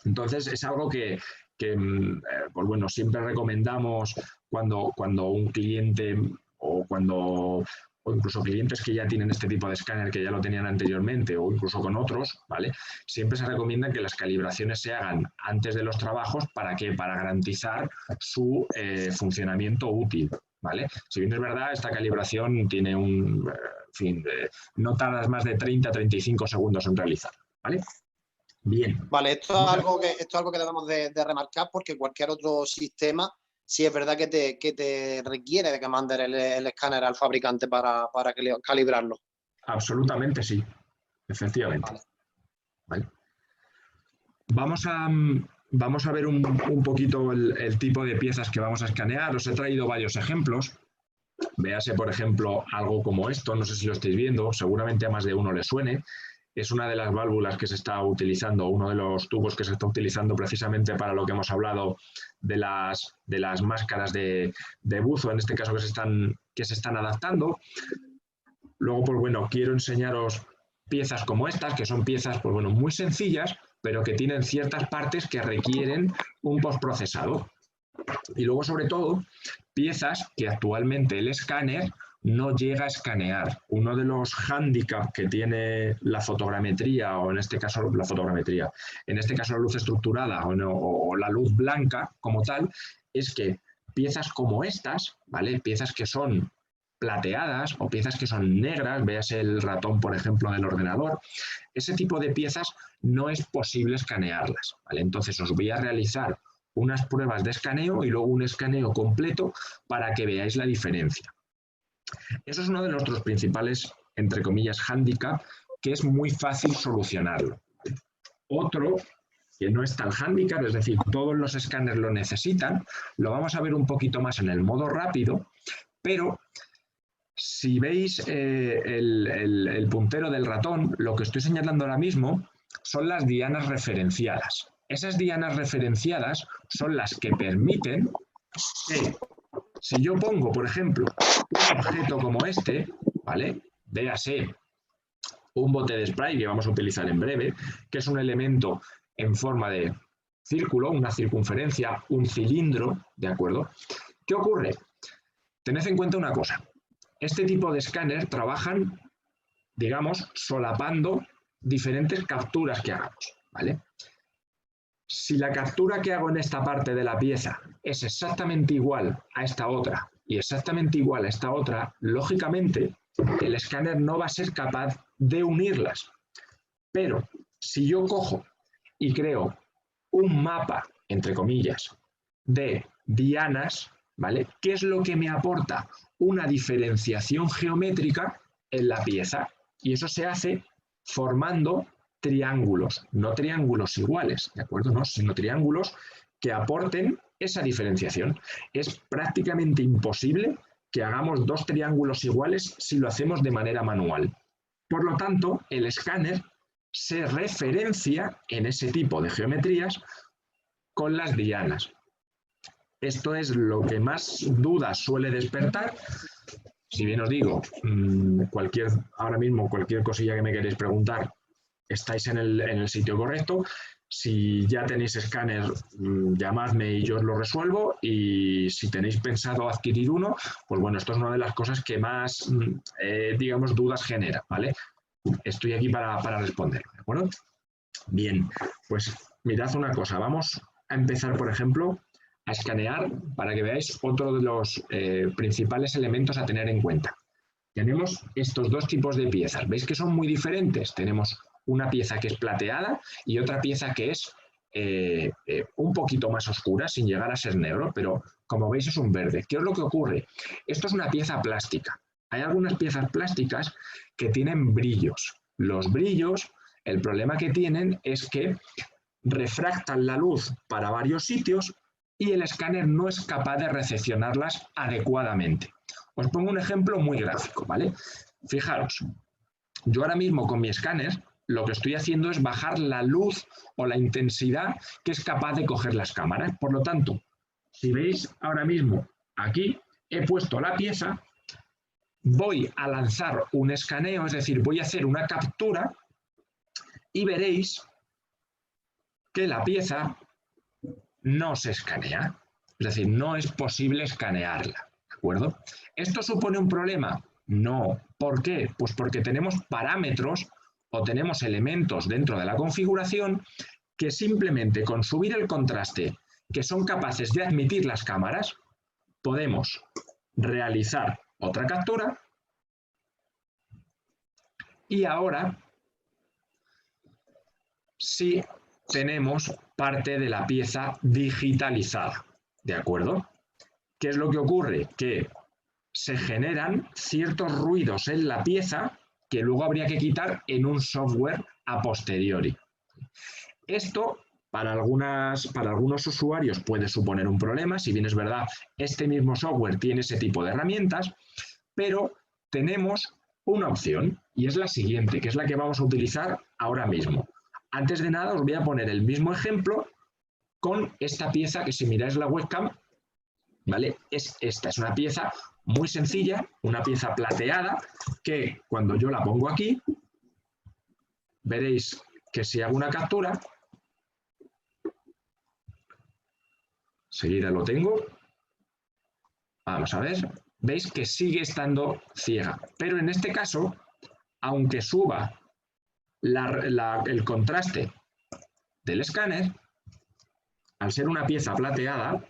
Entonces es algo que pues bueno, siempre recomendamos cuando un cliente o incluso clientes que ya tienen este tipo de escáner, que ya lo tenían anteriormente, o incluso con otros, ¿vale? Siempre se recomienda que las calibraciones se hagan antes de los trabajos. ¿Para qué? Para garantizar su funcionamiento útil, ¿vale? Si bien es verdad, esta calibración tiene en fin, no tardas más de 30-35 segundos en realizar, ¿vale? Bien. Vale, esto es algo que debemos de remarcar, porque cualquier otro sistema, sí es verdad que te requiere de que mandes el escáner al fabricante para calibrarlo. Absolutamente sí, efectivamente. Vale. Vamos a ver un poquito el tipo de piezas que vamos a escanear. Os he traído varios ejemplos. Véase, por ejemplo, algo como esto, no sé si lo estáis viendo, seguramente a más de uno le suene. Es una de las válvulas que se está utilizando, uno de los tubos que se está utilizando precisamente para lo que hemos hablado de las máscaras de buzo, en este caso que se están adaptando. Luego, pues bueno, quiero enseñaros piezas como estas, que son piezas, pues bueno, muy sencillas, pero que tienen ciertas partes que requieren un postprocesado. Y luego, sobre todo, piezas que actualmente el escáner no llega a escanear. Uno de los hándicaps que tiene la fotogrametría, o en este caso la fotogrametría, en este caso la luz estructurada o la luz blanca como tal, es que piezas como estas, ¿vale? Piezas que son plateadas o piezas que son negras, veas el ratón, por ejemplo, del ordenador, ese tipo de piezas no es posible escanearlas, ¿vale? Entonces os voy a realizar unas pruebas de escaneo y luego un escaneo completo para que veáis la diferencia. Eso es uno de nuestros principales, entre comillas, hándicap, que es muy fácil solucionarlo. Otro, que no es tal hándicap, es decir, todos los escáneres lo necesitan, lo vamos a ver un poquito más en el modo rápido, pero si veis el puntero del ratón, lo que estoy señalando ahora mismo son las dianas referenciadas. Esas dianas referenciadas son las que permiten que, si yo pongo, por ejemplo, un objeto como este, ¿vale? Véase un bote de spray que vamos a utilizar en breve, que es un elemento en forma de círculo, una circunferencia, un cilindro, ¿de acuerdo? ¿Qué ocurre? Tened en cuenta una cosa. Este tipo de escáner trabajan, digamos, solapando diferentes capturas que hagamos, ¿vale? Si la captura que hago en esta parte de la pieza es exactamente igual a esta otra y exactamente igual a esta otra, lógicamente el escáner no va a ser capaz de unirlas. Pero si yo cojo y creo un mapa, entre comillas, de dianas, ¿vale? ¿Qué es lo que me aporta? Una diferenciación geométrica en la pieza. Y eso se hace formando triángulos, no triángulos iguales, ¿de acuerdo? No, sino triángulos que aporten esa diferenciación. Es prácticamente imposible que hagamos dos triángulos iguales si lo hacemos de manera manual. Por lo tanto, el escáner se referencia en ese tipo de geometrías con las dianas. Esto es lo que más dudas suele despertar. Si bien os digo, ahora mismo cualquier cosilla que me queréis preguntar, estáis en el sitio correcto. Si ya tenéis escáner, llamadme y yo os lo resuelvo. Y si tenéis pensado adquirir uno, pues bueno, esto es una de las cosas que más, digamos, dudas genera, ¿vale? Estoy aquí para responder, ¿de acuerdo? Bien, pues mirad una cosa. Vamos a empezar, por ejemplo, a escanear para que veáis otro de los principales elementos a tener en cuenta. Tenemos estos dos tipos de piezas. ¿Veis que son muy diferentes? Tenemos una pieza que es plateada y otra pieza que es un poquito más oscura, sin llegar a ser negro, pero como veis es un verde. ¿Qué es lo que ocurre? Esto es una pieza plástica. Hay algunas piezas plásticas que tienen brillos. Los brillos, el problema que tienen es que refractan la luz para varios sitios y el escáner no es capaz de recepcionarlas adecuadamente. Os pongo un ejemplo muy gráfico, ¿vale? Fijaros, yo ahora mismo con mi escáner lo que estoy haciendo es bajar la luz o la intensidad que es capaz de coger las cámaras. Por lo tanto, si veis ahora mismo aquí, he puesto la pieza, voy a lanzar un escaneo, es decir, voy a hacer una captura y veréis que la pieza no se escanea. Es decir, no es posible escanearla, ¿de acuerdo? ¿Esto supone un problema? No. ¿Por qué? Pues porque tenemos parámetros o tenemos elementos dentro de la configuración que simplemente con subir el contraste que son capaces de admitir las cámaras, podemos realizar otra captura y ahora sí tenemos parte de la pieza digitalizada, ¿de acuerdo? ¿Qué es lo que ocurre? Que se generan ciertos ruidos en la pieza que luego habría que quitar en un software a posteriori. Esto para algunos usuarios puede suponer un problema, si bien es verdad, este mismo software tiene ese tipo de herramientas, pero tenemos una opción y es la siguiente, que es la que vamos a utilizar ahora mismo. Antes de nada os voy a poner el mismo ejemplo con esta pieza que si miráis la webcam, ¿vale? Esta es una pieza muy sencilla, una pieza plateada que cuando yo la pongo aquí, veréis que si hago una captura, enseguida lo tengo, vamos a ver, veis que sigue estando ciega, pero en este caso, aunque suba el contraste del escáner, al ser una pieza plateada,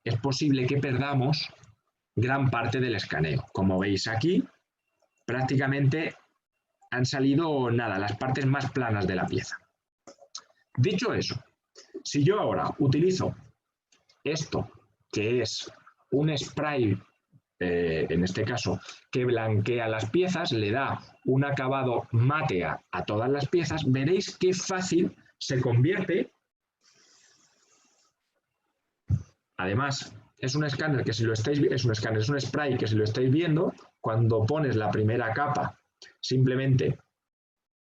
es posible que perdamos gran parte del escaneo. Como veis aquí, prácticamente han salido nada, las partes más planas de la pieza. Dicho eso, si yo ahora utilizo esto, que es un spray, en este caso, que blanquea las piezas, le da un acabado mate a todas las piezas, veréis qué fácil se convierte. Además, es un escáner que si lo estáis es un spray que si lo estáis viendo, cuando pones la primera capa, simplemente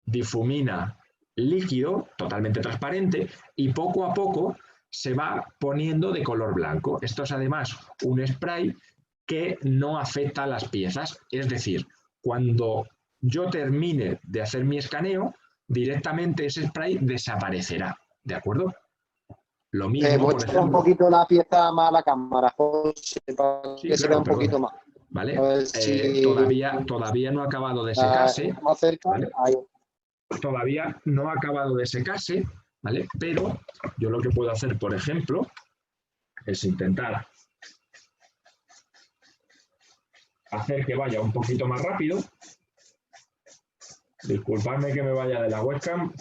difumina líquido totalmente transparente y poco a poco se va poniendo de color blanco. Esto es además un spray que no afecta a las piezas, es decir, cuando yo termine de hacer mi escaneo, directamente ese spray desaparecerá, ¿de acuerdo? Lo mismo, por ejemplo, un poquito la pieza más a la cámara, José, para sí, que se claro, vea un poquito más. ¿vale? A ver si Todavía no ha acabado de secarse, más cerca. ¿vale? Ahí. Todavía no ha acabado de secarse, ¿vale? Pero yo lo que puedo hacer, por ejemplo, es intentar hacer que vaya un poquito más rápido. Disculpadme que me vaya de la webcam,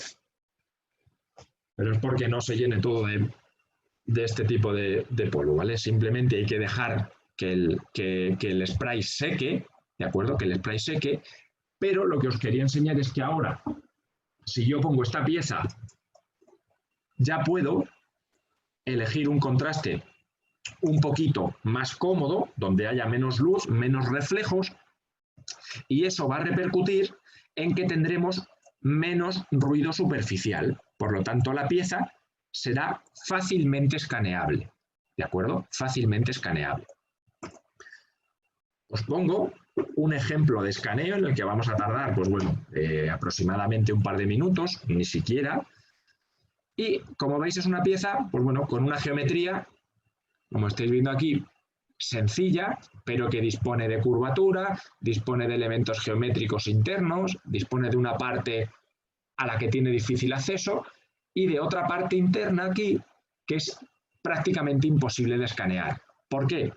pero es porque no se llene todo de este tipo de polvo, ¿vale? Simplemente hay que dejar que el spray seque, ¿de acuerdo? Que el spray seque, pero lo que os quería enseñar es que ahora, si yo pongo esta pieza, ya puedo elegir un contraste un poquito más cómodo, donde haya menos luz, menos reflejos, y eso va a repercutir en que tendremos menos ruido superficial. Por lo tanto, la pieza será fácilmente escaneable, ¿de acuerdo? Fácilmente escaneable. Os pongo un ejemplo de escaneo en el que vamos a tardar, pues bueno, aproximadamente un par de minutos, ni siquiera. Y como veis es una pieza, pues bueno, con una geometría, como estáis viendo aquí, sencilla, pero que dispone de curvatura, dispone de elementos geométricos internos, dispone de una parte a la que tiene difícil acceso y de otra parte interna aquí que es prácticamente imposible de escanear. ¿Por qué?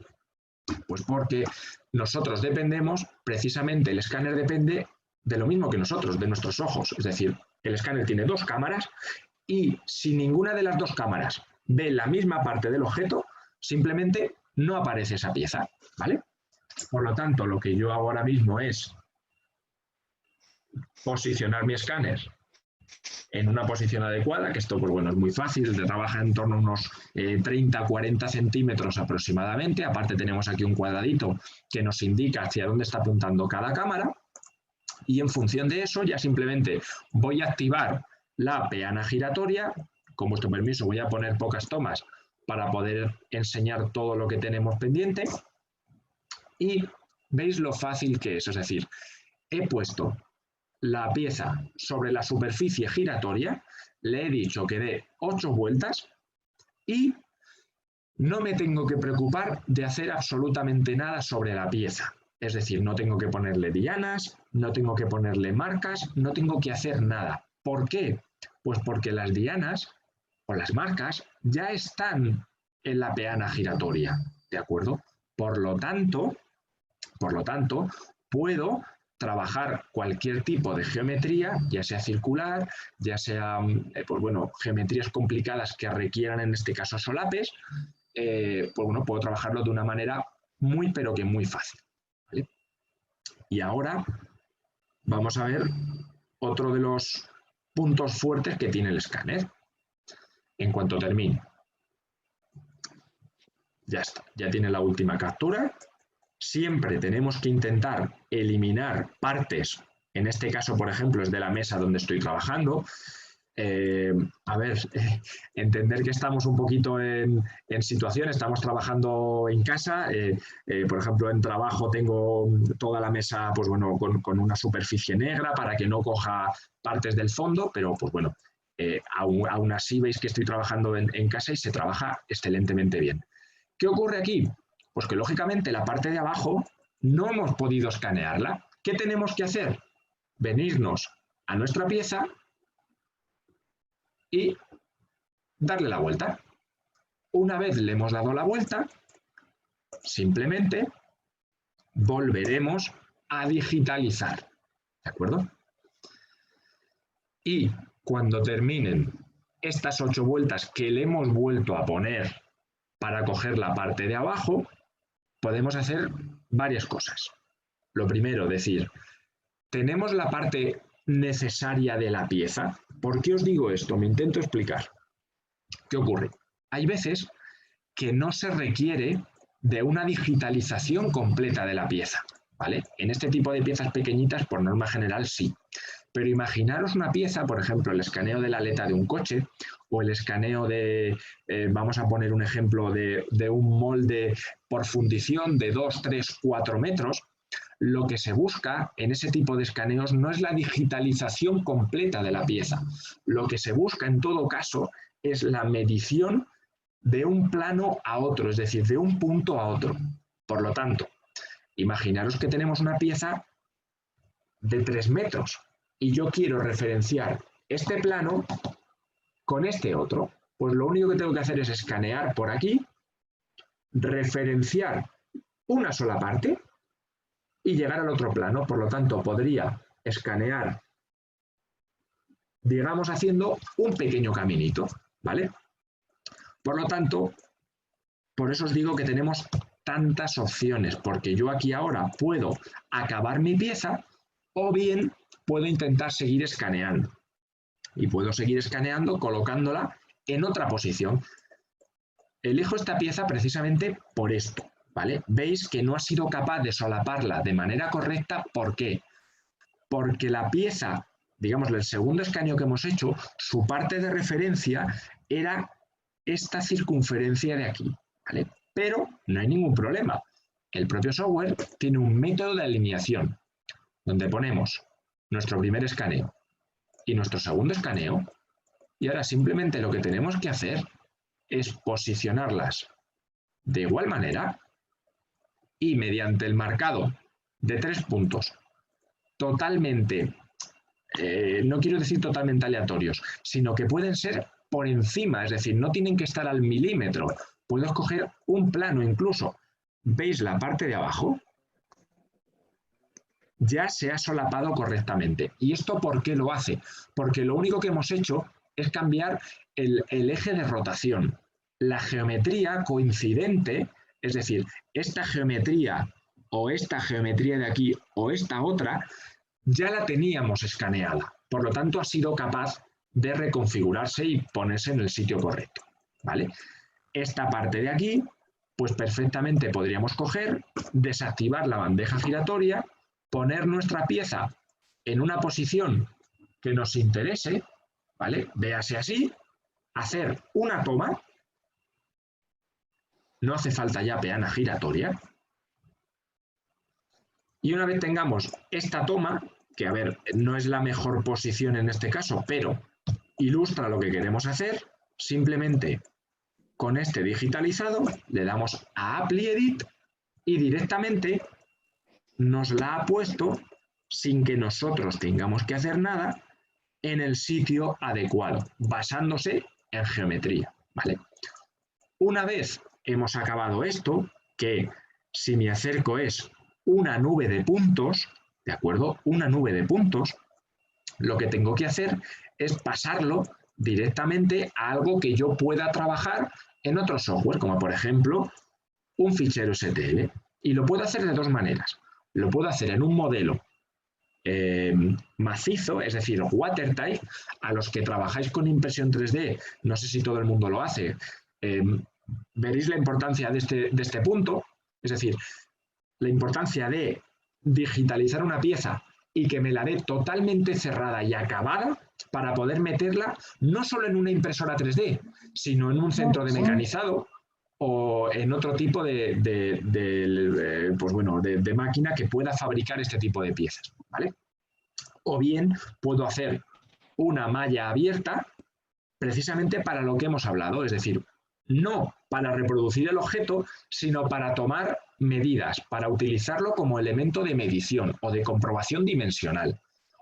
Pues porque nosotros dependemos, precisamente el escáner depende de lo mismo que nosotros, de nuestros ojos. Es decir, el escáner tiene dos cámaras y si ninguna de las dos cámaras ve la misma parte del objeto, simplemente no aparece esa pieza, ¿vale? Por lo tanto, lo que yo hago ahora mismo es posicionar mi escáner en una posición adecuada, que esto pues bueno, es muy fácil, trabaja en torno a unos 30-40 centímetros aproximadamente. Aparte tenemos aquí un cuadradito que nos indica hacia dónde está apuntando cada cámara y en función de eso ya simplemente voy a activar la peana giratoria. Con vuestro permiso voy a poner pocas tomas para poder enseñar todo lo que tenemos pendiente y veis lo fácil que es decir, he puesto la pieza sobre la superficie giratoria, le he dicho que dé 8 vueltas y no me tengo que preocupar de hacer absolutamente nada sobre la pieza. Es decir, no tengo que ponerle dianas, no tengo que ponerle marcas, no tengo que hacer nada. ¿Por qué? Pues porque las dianas o las marcas ya están en la peana giratoria, ¿de acuerdo? Por lo tanto, puedo trabajar cualquier tipo de geometría, ya sea circular, ya sea, pues bueno, geometrías complicadas que requieran en este caso solapes, pues bueno, puedo trabajarlo de una manera muy, pero que muy fácil, ¿vale? Y ahora vamos a ver otro de los puntos fuertes que tiene el escáner. En cuanto termine, ya está, ya tiene la última captura. Siempre tenemos que intentar eliminar partes, en este caso, por ejemplo, es de la mesa donde estoy trabajando. Entender que estamos un poquito en situación, estamos trabajando en casa, por ejemplo, en trabajo tengo toda la mesa pues bueno, con una superficie negra para que no coja partes del fondo, pero pues bueno, aún así veis que estoy trabajando en casa y se trabaja excelentemente bien. ¿Qué ocurre aquí? Pues que lógicamente la parte de abajo no hemos podido escanearla. ¿Qué tenemos que hacer? Venirnos a nuestra pieza y darle la vuelta. Una vez le hemos dado la vuelta, simplemente volveremos a digitalizar, ¿de acuerdo? Y cuando terminen estas 8 vueltas que le hemos vuelto a poner para coger la parte de abajo, podemos hacer varias cosas. Lo primero, decir, ¿tenemos la parte necesaria de la pieza? ¿Por qué os digo esto? Me intento explicar. ¿Qué ocurre? Hay veces que no se requiere de una digitalización completa de la pieza, ¿vale? En este tipo de piezas pequeñitas, por norma general, sí. Pero imaginaros una pieza, por ejemplo, el escaneo de la aleta de un coche o el escaneo de, vamos a poner un ejemplo, de un molde por fundición de 2, 3, 4 metros. Lo que se busca en ese tipo de escaneos no es la digitalización completa de la pieza. Lo que se busca en todo caso es la medición de un plano a otro, es decir, de un punto a otro. Por lo tanto, imaginaros que tenemos una pieza de 3 metros y yo quiero referenciar este plano con este otro. Pues lo único que tengo que hacer es escanear por aquí, referenciar una sola parte y llegar al otro plano. Por lo tanto, podría escanear, digamos, haciendo un pequeño caminito, ¿vale? Por lo tanto, por eso os digo que tenemos tantas opciones, porque yo aquí ahora puedo acabar mi pieza o bien puedo intentar seguir escaneando. Y puedo seguir escaneando colocándola en otra posición. Elijo esta pieza precisamente por esto, ¿vale? Veis que no ha sido capaz de solaparla de manera correcta. ¿Por qué? Porque la pieza, digamos, el segundo escaneo que hemos hecho, su parte de referencia era esta circunferencia de aquí, ¿vale? Pero no hay ningún problema. El propio software tiene un método de alineación donde ponemos nuestro primer escaneo y nuestro segundo escaneo y ahora simplemente lo que tenemos que hacer es posicionarlas de igual manera y mediante el marcado de 3 puntos totalmente, no quiero decir totalmente aleatorios, sino que pueden ser por encima, es decir, no tienen que estar al milímetro. Puedo escoger un plano incluso. ¿Veis la parte de abajo? ya se ha solapado correctamente. ¿Y esto por qué lo hace? Porque lo único que hemos hecho es cambiar el eje de rotación. La geometría coincidente, es decir, esta geometría o esta geometría de aquí o esta otra, ya la teníamos escaneada. Por lo tanto, ha sido capaz de reconfigurarse y ponerse en el sitio correcto, ¿vale? Esta parte de aquí, pues perfectamente podríamos coger, desactivar la bandeja giratoria, poner nuestra pieza en una posición que nos interese, ¿vale? Véase así, hacer una toma, no hace falta ya peana giratoria, y una vez tengamos esta toma, que a ver, no es la mejor posición en este caso, pero ilustra lo que queremos hacer, simplemente con este digitalizado le damos a Apply Edit y directamente nos la ha puesto sin que nosotros tengamos que hacer nada en el sitio adecuado, basándose en geometría, ¿vale? Una vez hemos acabado esto, que si me acerco es una nube de puntos, ¿de acuerdo? Una nube de puntos, lo que tengo que hacer es pasarlo directamente a algo que yo pueda trabajar en otro software, como por ejemplo un fichero STL. Y lo puedo hacer de dos maneras. Lo puedo hacer en un modelo macizo, es decir, watertight. A los que trabajáis con impresión 3D, no sé si todo el mundo lo hace, veréis la importancia de este punto, es decir, la importancia de digitalizar una pieza y que me la dé totalmente cerrada y acabada para poder meterla no solo en una impresora 3D, sino en un centro de mecanizado o en otro tipo de máquina que pueda fabricar este tipo de piezas, ¿vale? O bien puedo hacer una malla abierta precisamente para lo que hemos hablado, es decir, no para reproducir el objeto, sino para tomar medidas, para utilizarlo como elemento de medición o de comprobación dimensional,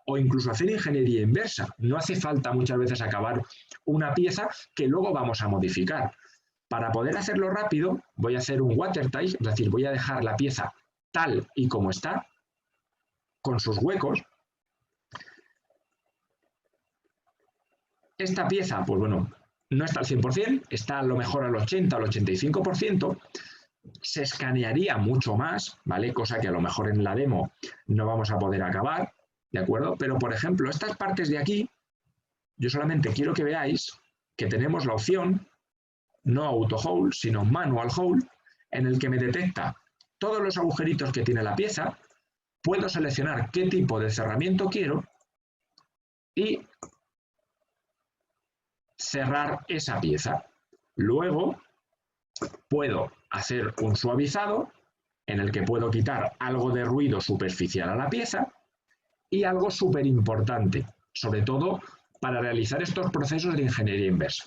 o incluso hacer ingeniería inversa. No hace falta muchas veces acabar una pieza que luego vamos a modificar. Para poder hacerlo rápido, voy a hacer un watertight, es decir, voy a dejar la pieza tal y como está, con sus huecos. Esta pieza, pues bueno, no está al 100%, está a lo mejor al 80 o al 85%, se escanearía mucho más, ¿vale? Cosa que a lo mejor en la demo no vamos a poder acabar, ¿de acuerdo? Pero, por ejemplo, estas partes de aquí, yo solamente quiero que veáis que tenemos la opción, no auto hole, sino manual hole, en el que me detecta todos los agujeritos que tiene la pieza, puedo seleccionar qué tipo de cerramiento quiero y cerrar esa pieza. Luego puedo hacer un suavizado en el que puedo quitar algo de ruido superficial a la pieza y algo súper importante, sobre todo para realizar estos procesos de ingeniería inversa.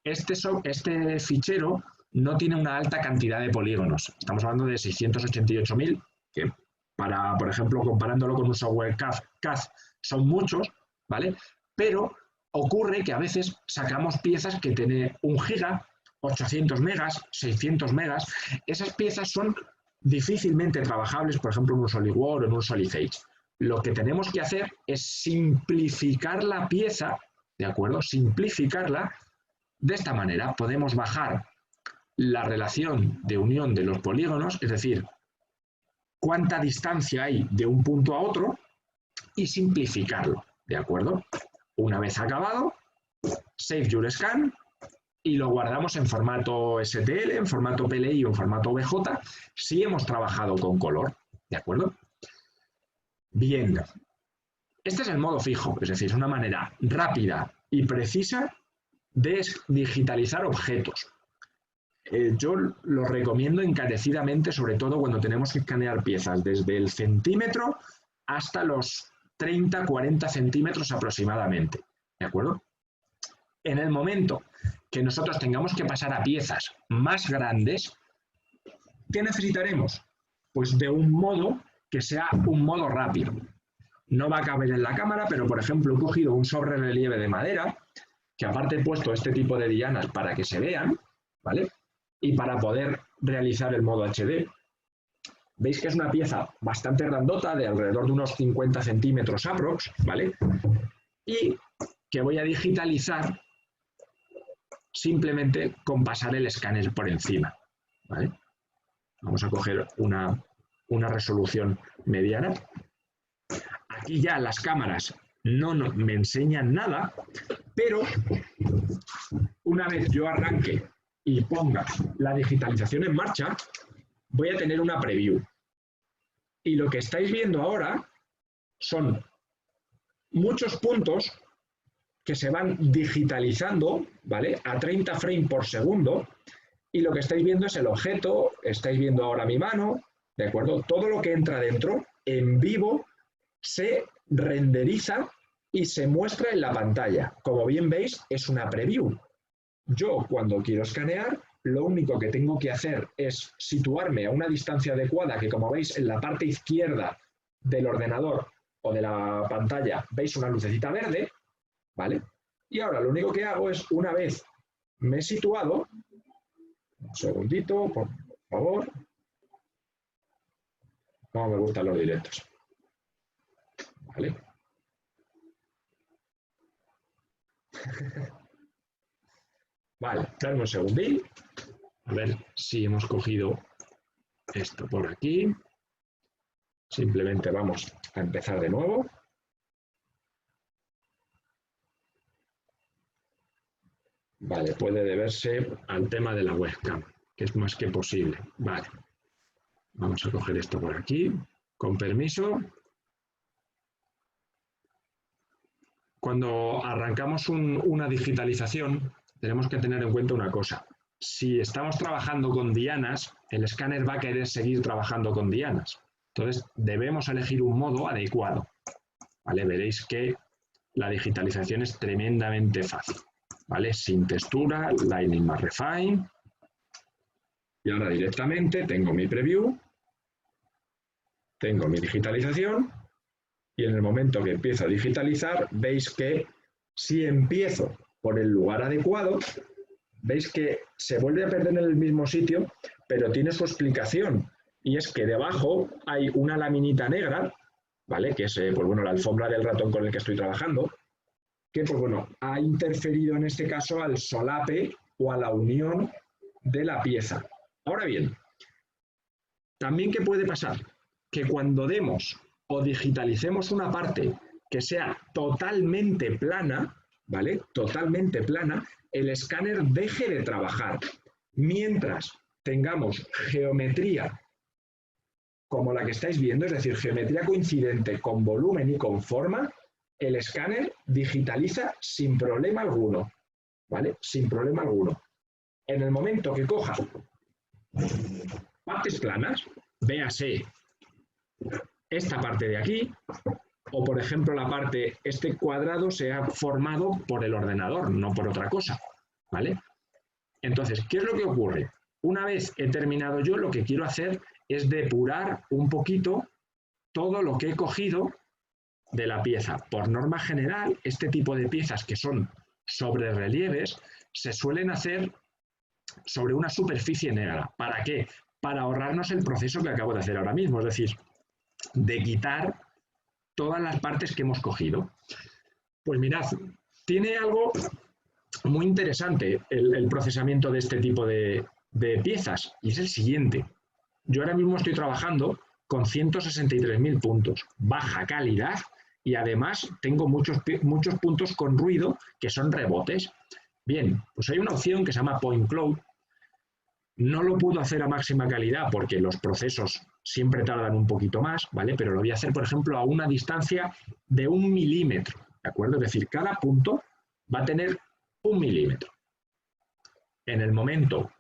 Este fichero no tiene una alta cantidad de polígonos. Estamos hablando de 688.000, que para, por ejemplo, comparándolo con un software CAD son muchos, ¿vale? Pero ocurre que a veces sacamos piezas que tienen 1 giga, 800 megas, 600 megas. Esas piezas son difícilmente trabajables, por ejemplo, en un SolidWorks o en un SolidEdge. Lo que tenemos que hacer es simplificar la pieza, ¿de acuerdo? Simplificarla. De esta manera podemos bajar la relación de unión de los polígonos, es decir, cuánta distancia hay de un punto a otro y simplificarlo, ¿de acuerdo? Una vez acabado, Save Your Scan y lo guardamos en formato STL, en formato PLI o en formato OBJ si hemos trabajado con color, ¿de acuerdo? Bien, este es el modo fijo, es decir, es una manera rápida y precisa de digitalizar objetos. Yo lo recomiendo encarecidamente, sobre todo cuando tenemos que escanear piezas desde el centímetro hasta los 30-40 centímetros aproximadamente, ¿de acuerdo? En el momento que nosotros tengamos que pasar a piezas más grandes, ¿qué necesitaremos? Pues de un modo que sea un modo rápido. No va a caber en la cámara, pero por ejemplo he cogido un sobrerelieve de madera, que aparte he puesto este tipo de dianas para que se vean, ¿vale? Y para poder realizar el modo HD. Veis que es una pieza bastante grandota, de alrededor de unos 50 centímetros aprox, ¿vale? Y que voy a digitalizar simplemente con pasar el escáner por encima, ¿vale? Vamos a coger una resolución mediana. Aquí ya las cámaras no me enseñan nada, pero una vez yo arranque y ponga la digitalización en marcha, voy a tener una preview. Y lo que estáis viendo ahora son muchos puntos que se van digitalizando, ¿vale? A 30 frames por segundo, y lo que estáis viendo es el objeto, estáis viendo ahora mi mano, ¿de acuerdo? Todo lo que entra dentro, en vivo, se renderiza y se muestra en la pantalla. Como bien veis, es una preview. Yo, cuando quiero escanear, lo único que tengo que hacer es situarme a una distancia adecuada, que como veis en la parte izquierda del ordenador o de la pantalla veis una lucecita verde, ¿vale? Y ahora lo único que hago es, una vez me he situado, un segundito, por favor. No me gustan los directos. ¿Vale? Vale, dame un segundín. A ver si hemos cogido esto por aquí. Simplemente vamos a empezar de nuevo. Vale, puede deberse al tema de la webcam, que es más que posible. Vale. Vamos a coger esto por aquí, con permiso. Cuando arrancamos una digitalización, tenemos que tener en cuenta una cosa. Si estamos trabajando con dianas, el escáner va a querer seguir trabajando con dianas. Entonces, debemos elegir un modo adecuado. ¿Vale? Veréis que la digitalización es tremendamente fácil. ¿Vale? Sin textura, Lightning más Refine. Y ahora directamente tengo mi preview, tengo mi digitalización, y en el momento que empiezo a digitalizar, veis que si empiezo por el lugar adecuado, veis que se vuelve a perder en el mismo sitio, pero tiene su explicación. Y es que debajo hay una laminita negra, ¿vale? Que es pues bueno, la alfombra del ratón con el que estoy trabajando, que pues bueno, ha interferido en este caso al solape o a la unión de la pieza. Ahora bien, también ¿qué puede pasar? Que cuando demos o digitalicemos una parte que sea totalmente plana, ¿vale? Totalmente plana, el escáner deje de trabajar. Mientras tengamos geometría como la que estáis viendo, es decir, geometría coincidente con volumen y con forma, el escáner digitaliza sin problema alguno, ¿vale? Sin problema alguno. En el momento que coja partes planas, véase esta parte de aquí, o por ejemplo este cuadrado se ha formado por el ordenador, no por otra cosa, ¿vale? Entonces, ¿qué es lo que ocurre? Una vez he terminado yo, lo que quiero hacer es depurar un poquito todo lo que he cogido de la pieza. Por norma general, este tipo de piezas que son sobre relieves se suelen hacer sobre una superficie negra. ¿Para qué? Para ahorrarnos el proceso que acabo de hacer ahora mismo, es decir, de quitar todas las partes que hemos cogido. Pues mirad, tiene algo muy interesante el procesamiento de este tipo de piezas, y es el siguiente. Yo ahora mismo estoy trabajando con 163.000 puntos, baja calidad, y además tengo muchos puntos con ruido que son rebotes. Bien, pues hay una opción que se llama Point Cloud. No lo puedo hacer a máxima calidad porque los procesos siempre tardan un poquito más, ¿vale? Pero lo voy a hacer, por ejemplo, a una distancia de 1 milímetro, ¿de acuerdo? Es decir, cada punto va a tener 1 milímetro. En el momento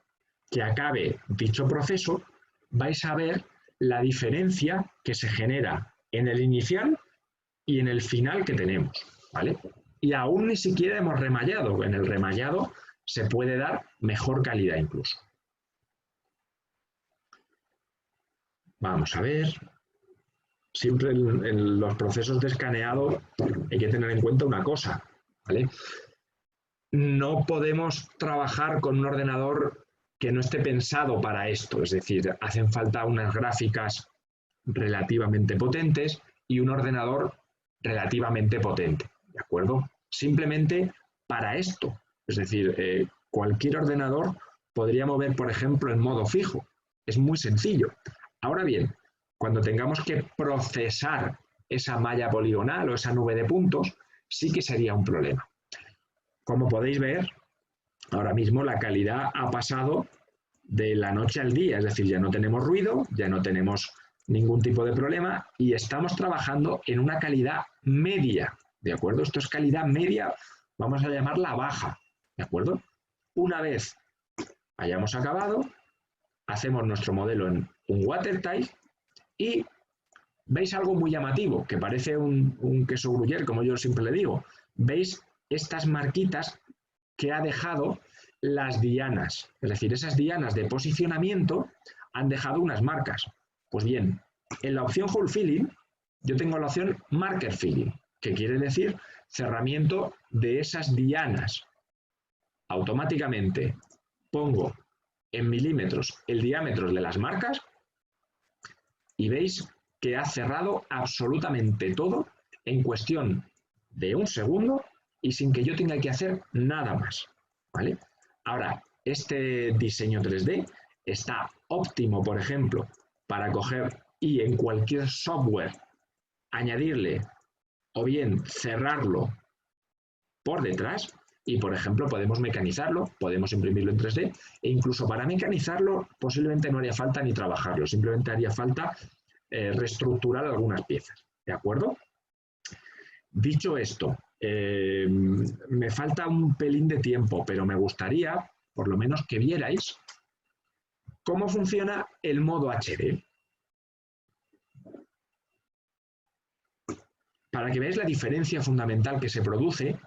que acabe dicho proceso, vais a ver la diferencia que se genera en el inicial y en el final que tenemos, ¿vale? Y aún ni siquiera hemos remallado. En el remallado se puede dar mejor calidad incluso. Vamos a ver. Siempre en los procesos de escaneado hay que tener en cuenta una cosa, ¿vale? No podemos trabajar con un ordenador que no esté pensado para esto. Es decir, hacen falta unas gráficas relativamente potentes y un ordenador relativamente potente, ¿de acuerdo? Simplemente para esto. Es decir, cualquier ordenador podría mover, por ejemplo, en modo fijo. Es muy sencillo. Ahora bien, cuando tengamos que procesar esa malla poligonal o esa nube de puntos, sí que sería un problema. Como podéis ver, ahora mismo la calidad ha pasado de la noche al día, es decir, ya no tenemos ruido, ya no tenemos ningún tipo de problema y estamos trabajando en una calidad media, ¿de acuerdo? Esto es calidad media, vamos a llamarla baja, ¿de acuerdo? Una vez hayamos acabado, hacemos nuestro modelo en un watertight y veis algo muy llamativo, que parece un queso gruyère, como yo siempre le digo. Veis estas marquitas que ha dejado las dianas, es decir, esas dianas de posicionamiento han dejado unas marcas. Pues bien, en la opción Hole Filling, yo tengo la opción Marker Filling, que quiere decir cerramiento de esas dianas. Automáticamente pongo en milímetros el diámetro de las marcas y veis que ha cerrado absolutamente todo en cuestión de un segundo y sin que yo tenga que hacer nada más, ¿vale? Ahora, este diseño 3D está óptimo, por ejemplo, para coger y en cualquier software añadirle o bien cerrarlo por detrás y, por ejemplo, podemos mecanizarlo, podemos imprimirlo en 3D e incluso para mecanizarlo posiblemente no haría falta ni trabajarlo, simplemente haría falta reestructurar algunas piezas, ¿de acuerdo? Dicho esto, me falta un pelín de tiempo, pero me gustaría, por lo menos, que vierais cómo funciona el modo HD. Para que veáis la diferencia fundamental que se produce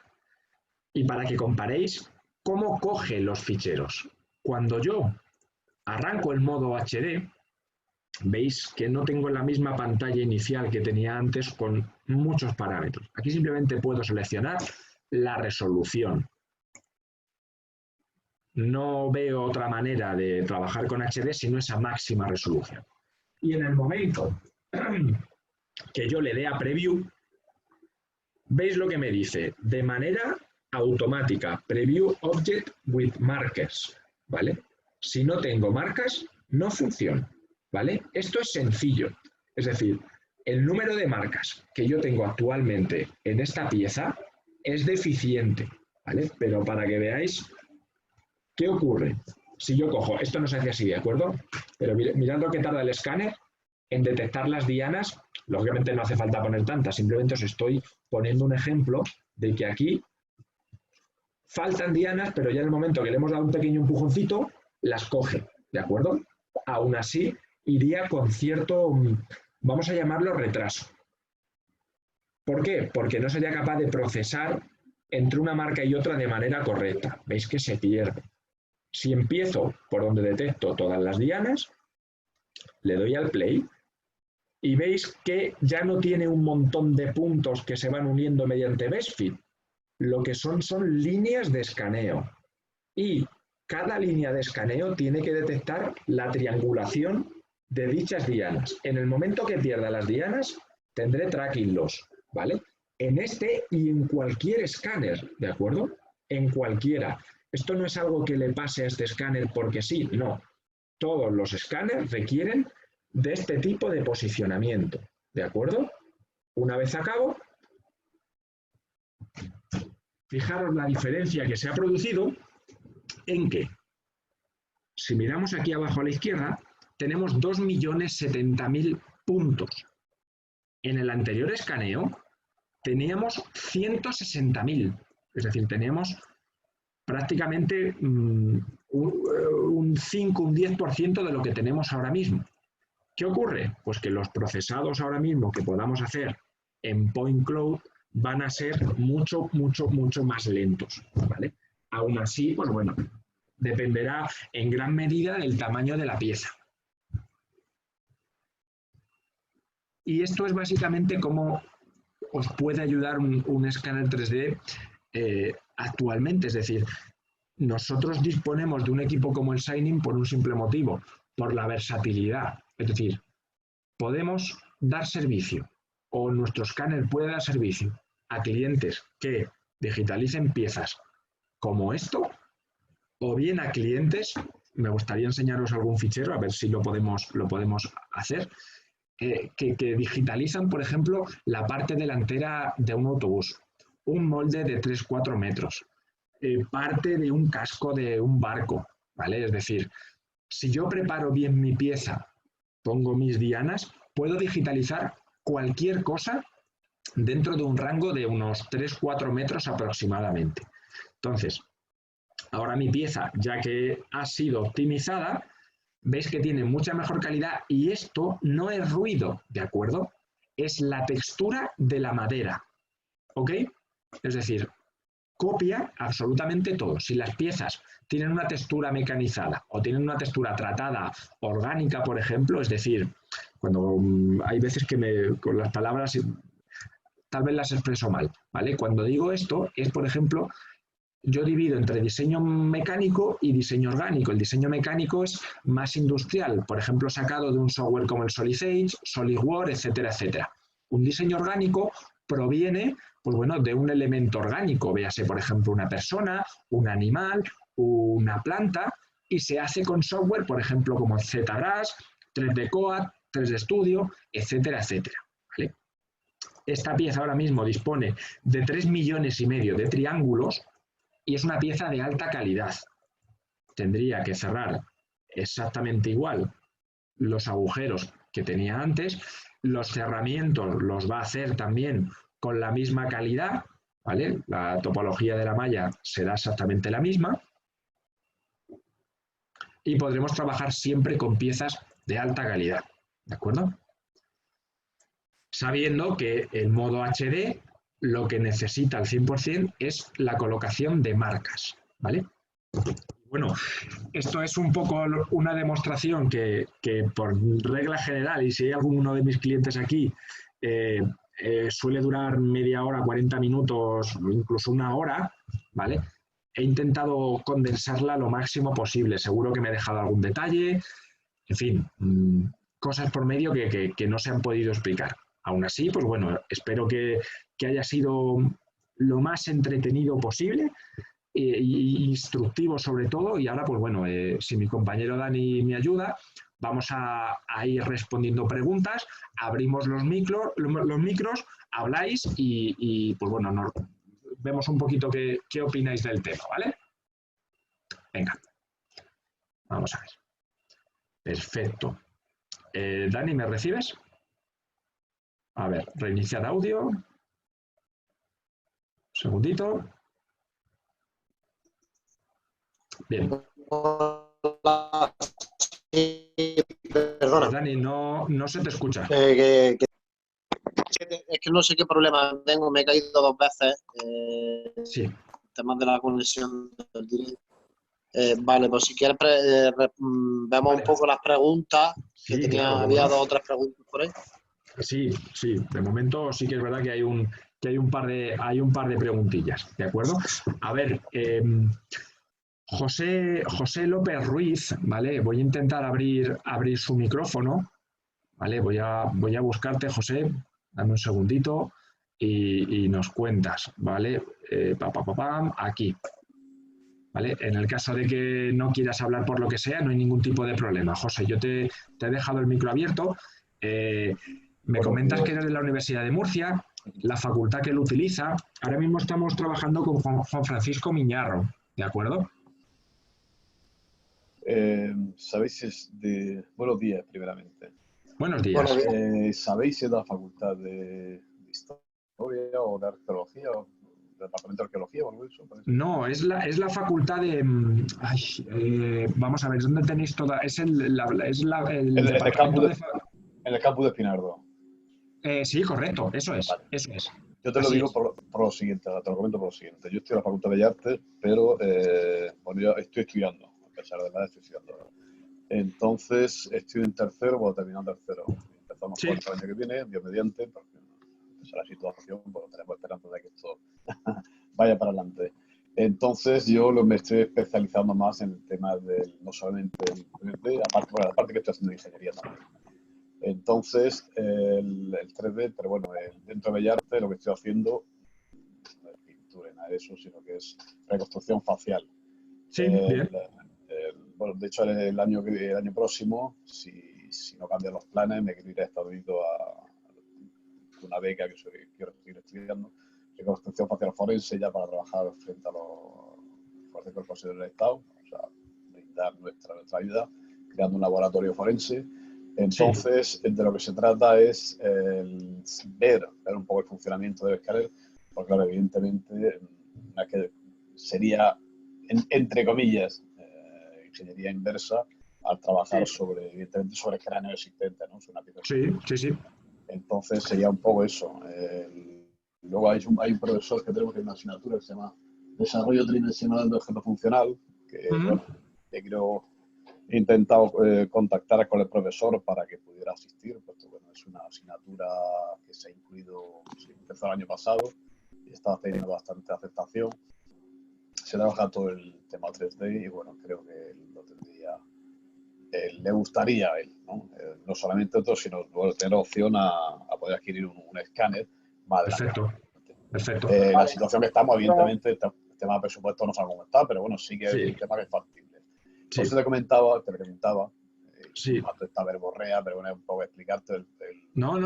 y para que comparéis cómo coge los ficheros. Cuando yo arranco el modo HD, veis que no tengo la misma pantalla inicial que tenía antes con muchos parámetros. Aquí simplemente puedo seleccionar la resolución. No veo otra manera de trabajar con HD sino esa máxima resolución. Y en el momento que yo le dé a Preview, veis lo que me dice, de manera automática, Preview Object with Markers, ¿vale? Si no tengo marcas, no funciona, ¿vale? Esto es sencillo, es decir, el número de marcas que yo tengo actualmente en esta pieza es deficiente, ¿vale? Pero para que veáis qué ocurre, si yo cojo, esto no se hace así, ¿de acuerdo? Pero mirad lo que tarda el escáner en detectar las dianas. Lógicamente no hace falta poner tantas, simplemente os estoy poniendo un ejemplo de que aquí faltan dianas, pero ya en el momento que le hemos dado un pequeño empujoncito, las coge, ¿de acuerdo? Aún así, iría con cierto, vamos a llamarlo retraso. ¿Por qué? Porque no sería capaz de procesar entre una marca y otra de manera correcta. Veis que se pierde. Si empiezo por donde detecto todas las dianas, le doy al play y veis que ya no tiene un montón de puntos que se van uniendo mediante BestFit. Lo que son líneas de escaneo. Y cada línea de escaneo tiene que detectar la triangulación de dichas dianas. En el momento que pierda las dianas, tendré tracking loss, ¿vale? En este y en cualquier escáner, ¿de acuerdo? En cualquiera. Esto no es algo que le pase a este escáner porque sí, no. Todos los escáneres requieren de este tipo de posicionamiento, ¿de acuerdo? Una vez acabo, fijaros la diferencia que se ha producido en que, si miramos aquí abajo a la izquierda, tenemos 2.070.000 puntos. En el anterior escaneo teníamos 160.000, es decir, teníamos prácticamente un 5, un 10% de lo que tenemos ahora mismo. ¿Qué ocurre? Pues que los procesados ahora mismo que podamos hacer en Point Cloud van a ser mucho más lentos, ¿vale? Aún así, pues bueno, dependerá en gran medida del tamaño de la pieza. Y esto es básicamente cómo os puede ayudar un escáner 3D actualmente. Es decir, nosotros disponemos de un equipo como el Shining por un simple motivo, por la versatilidad. Es decir, podemos dar servicio, o nuestro escáner puede dar servicio a clientes que digitalicen piezas como esto, o bien a clientes, me gustaría enseñaros algún fichero, a ver si lo podemos hacer, que digitalizan, por ejemplo, la parte delantera de un autobús, un molde de 3-4 metros, parte de un casco de un barco, ¿vale? Es decir, si yo preparo bien mi pieza, pongo mis dianas, puedo digitalizar cualquier cosa dentro de un rango de unos 3-4 metros aproximadamente. Entonces, ahora mi pieza, ya que ha sido optimizada, veis que tiene mucha mejor calidad y esto no es ruido, ¿de acuerdo? Es la textura de la madera, ¿ok? Es decir, copia absolutamente todo. Si las piezas tienen una textura mecanizada o tienen una textura tratada orgánica, por ejemplo, es decir, cuando hay veces que con las palabras tal vez las expreso mal, ¿vale? Cuando digo esto es, por ejemplo, yo divido entre diseño mecánico y diseño orgánico. El diseño mecánico es más industrial, por ejemplo, sacado de un software como el SolidEdge, SolidWorks, etcétera, etcétera. Un diseño orgánico proviene, pues bueno, de un elemento orgánico, véase, por ejemplo, una persona, un animal, una planta, y se hace con software, por ejemplo, como ZBrush, 3D Coat, 3D Studio, etcétera, etcétera. ¿Vale? Esta pieza ahora mismo dispone de 3,5 millones de triángulos y es una pieza de alta calidad. Tendría que cerrar exactamente igual los agujeros que tenía antes. Los cerramientos los va a hacer también con la misma calidad, ¿vale? La topología de la malla será exactamente la misma. Y podremos trabajar siempre con piezas de alta calidad, ¿de acuerdo? Sabiendo que el modo HD lo que necesita al 100% es la colocación de marcas, ¿vale? Bueno, esto es un poco una demostración que por regla general, y si hay alguno de mis clientes aquí, suele durar media hora, 40 minutos, incluso una hora, ¿vale? He intentado condensarla lo máximo posible. Seguro que me he dejado algún detalle, en fin, cosas por medio que no se han podido explicar. Aún así, pues bueno, espero que haya sido lo más entretenido posible e instructivo sobre todo. Y ahora, pues bueno, si mi compañero Dani me ayuda, vamos a ir respondiendo preguntas, abrimos los micros, habláis y pues bueno, vemos un poquito qué opináis del tema, ¿vale? Venga, vamos a ver. Perfecto. Dani, ¿me recibes? A ver, reiniciar audio. Un segundito. Bien. Perdona. Dani, no se te escucha. Es que no sé qué problema tengo, me he caído 2 veces. Sí. Temas de la conexión del directo. Vale, pues si quieres vemos Vale. un poco las preguntas. Sí, Que claro, había 2 o 3 preguntas por ahí. Sí, de momento sí que es verdad que hay un par de preguntillas, ¿de acuerdo? A ver, José López Ruiz, ¿vale? Voy a intentar abrir su micrófono, ¿vale? Voy a buscarte, José, dame un segundito y nos cuentas, ¿vale? Aquí, ¿vale? En el caso de que no quieras hablar por lo que sea, no hay ningún tipo de problema. José, yo te he dejado el micro abierto. Me comentas que eres de la Universidad de Murcia, la facultad que lo utiliza. Ahora mismo estamos trabajando con Juan Francisco Miñarro, ¿de acuerdo? ¿Sabéis Buenos días, primeramente. Buenos días. ¿Sabéis si es de la facultad de Historia o de Arqueología o del Departamento de Arqueología o algo de eso? No, es la facultad de... vamos a ver, ¿dónde tenéis toda...? Es el departamento de... En el campus de Espinardo. Sí, correcto, eso es, Vale. eso es. Yo te lo digo por lo siguiente, te lo comento por lo siguiente. Yo estoy en la Facultad de Bellas Artes, pero bueno, yo estoy estudiando, a pesar de nada estoy estudiando. Entonces, estoy en tercero, bueno, terminando tercero. Empezamos con el año que viene, Dios mediante, porque esa es la situación, pues tenemos esperanza de que esto vaya para adelante. Entonces, yo me estoy especializando más en el tema no solamente el 3D, aparte que estoy haciendo ingeniería también. Entonces, el 3D, pero bueno, dentro de Bellarte lo que estoy haciendo no es pintura ni nada de eso, sino que es reconstrucción facial. Sí, bien. Bueno, de hecho, el año próximo, si no cambian los planes, me quiero ir a Estados Unidos a una beca que quiero seguir estudiando, reconstrucción facial forense, ya para trabajar frente a los fuerzas y cuerpos del Estado, o sea, brindar nuestra ayuda, creando un laboratorio forense. Entonces, de lo que se trata es ver un poco el funcionamiento del escáner, porque claro, evidentemente que sería, entre comillas, ingeniería inversa al trabajar evidentemente sobre el cráneo existente, ¿no? Es una pieza. Sí. Entonces sería un poco eso. Luego hay un profesor que tenemos en una asignatura que se llama Desarrollo Tridimensional del Objeto Funcional, que bueno, he intentado contactar con el profesor para que pudiera asistir, porque bueno, es una asignatura que se ha incluido, empezó el año pasado y está teniendo bastante aceptación. Se trabaja todo el tema 3D y bueno, creo que lo tendría, le gustaría a él, ¿no? No solamente otro, sino bueno, tener opción a poder adquirir un escáner más adelante. Perfecto. La situación que estamos, evidentemente, el tema de presupuesto no sabe cómo está, pero bueno, sí que es un tema que es factible. Por eso te preguntaba, esta verborrea, pero bueno, un poco explicarte no,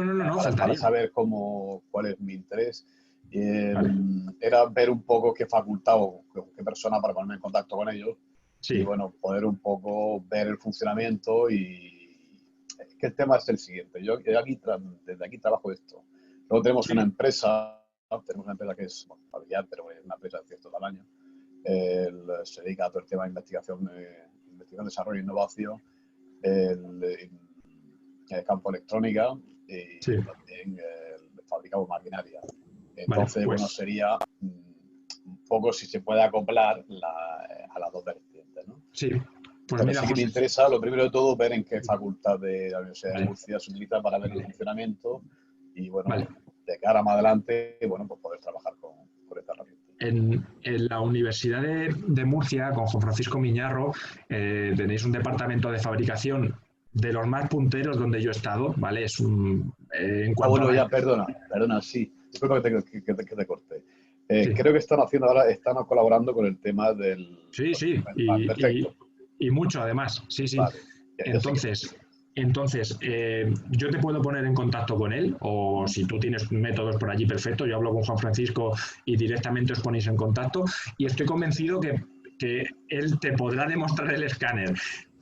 para saber cuál es mi interés. Era ver un poco qué facultad o qué persona para ponerme en contacto con ellos y bueno, poder un poco ver el funcionamiento y es que el tema es el siguiente. Yo desde aquí trabajo esto. Luego tenemos una empresa que es familiar, pero es una empresa de cierto tamaño. Se dedica a todo el tema de investigación, desarrollo e innovación en el campo electrónica y también fabricamos maquinaria. Entonces, bueno, sería un poco si se puede acoplar a las dos vertientes, ¿no? Sí. Pues mira, sí que me interesa, lo primero de todo, ver en qué facultad de la Universidad de Murcia se utiliza para ver el funcionamiento y, bueno, de cara más adelante, bueno, pues poder trabajar con esta herramienta. En la Universidad de Murcia, con Juan Francisco Miñarro, tenéis un departamento de fabricación de los más punteros donde yo he estado, ¿vale? Es un... bueno, ya, perdona, sí. Disculpa que te corté. Creo que están colaborando con el tema del... Sí, perfecto. Y mucho además, sí. Vale. Entonces, yo te puedo poner en contacto con él o si tú tienes métodos por allí, perfecto, yo hablo con Juan Francisco y directamente os ponéis en contacto y estoy convencido que él te podrá demostrar el escáner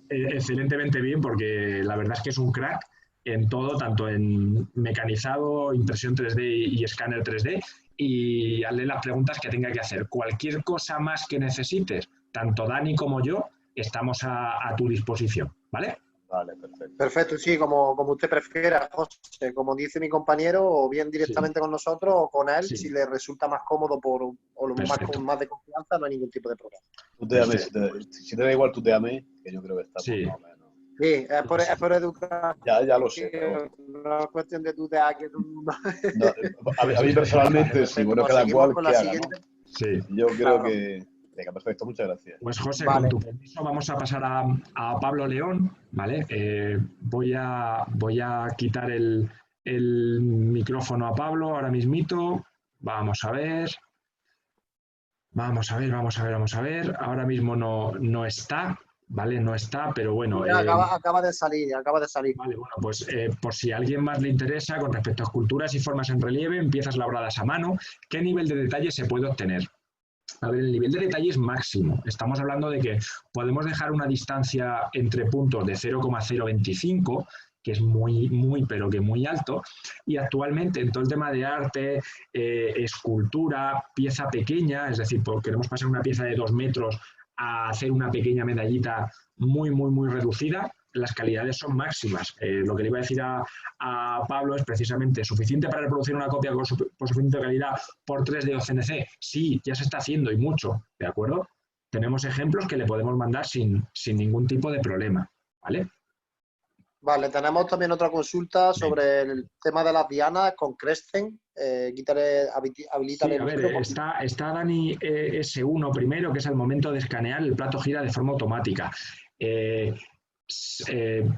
excelentemente bien porque la verdad es que es un crack en todo, tanto en mecanizado, impresión 3D y escáner 3D y hazle las preguntas que tenga que hacer. Cualquier cosa más que necesites, tanto Dani como yo, estamos a tu disposición, ¿vale? Vale, perfecto. Perfecto, sí, como usted prefiera, José. Como dice mi compañero, o bien directamente con nosotros o con él, si le resulta más cómodo o más de confianza, no hay ningún tipo de problema. Tú te llames, si te da igual, tú te llames, que yo creo que está por más o menos. Sí, es por educación. Ya lo sé. Pero... No es cuestión de tutear que todo el mundo... No, a mí personalmente, sí, bueno, cada cual que haga, ¿no? Sí. Yo creo que... Venga, perfecto, muchas gracias. Pues José, con tu permiso vamos a pasar a Pablo León, ¿vale? Voy a quitar el micrófono a Pablo ahora mismito. Vamos a ver. Ahora mismo no está, ¿vale? No está, pero bueno... acaba de salir. Vale, bueno, pues por si a alguien más le interesa, con respecto a esculturas y formas en relieve, piezas labradas a mano, ¿qué nivel de detalle se puede obtener? A ver, el nivel de detalle es máximo. Estamos hablando de que podemos dejar una distancia entre puntos de 0,025, que es muy, pero que muy alto. Y actualmente en todo el tema de arte, escultura, pieza pequeña, es decir, queremos pasar una pieza de 2 metros a hacer una pequeña medallita muy reducida, las calidades son máximas. Lo que le iba a decir a Pablo es precisamente suficiente para reproducir una copia por suficiente calidad por 3D o CNC. Sí, ya se está haciendo y mucho, ¿de acuerdo? Tenemos ejemplos que le podemos mandar sin ningún tipo de problema, ¿vale? Vale, tenemos también otra consulta sobre el tema de las dianas con Crescent. Habilita el micro. Está Dani S1 primero, que es el momento de escanear, el plato gira de forma automática.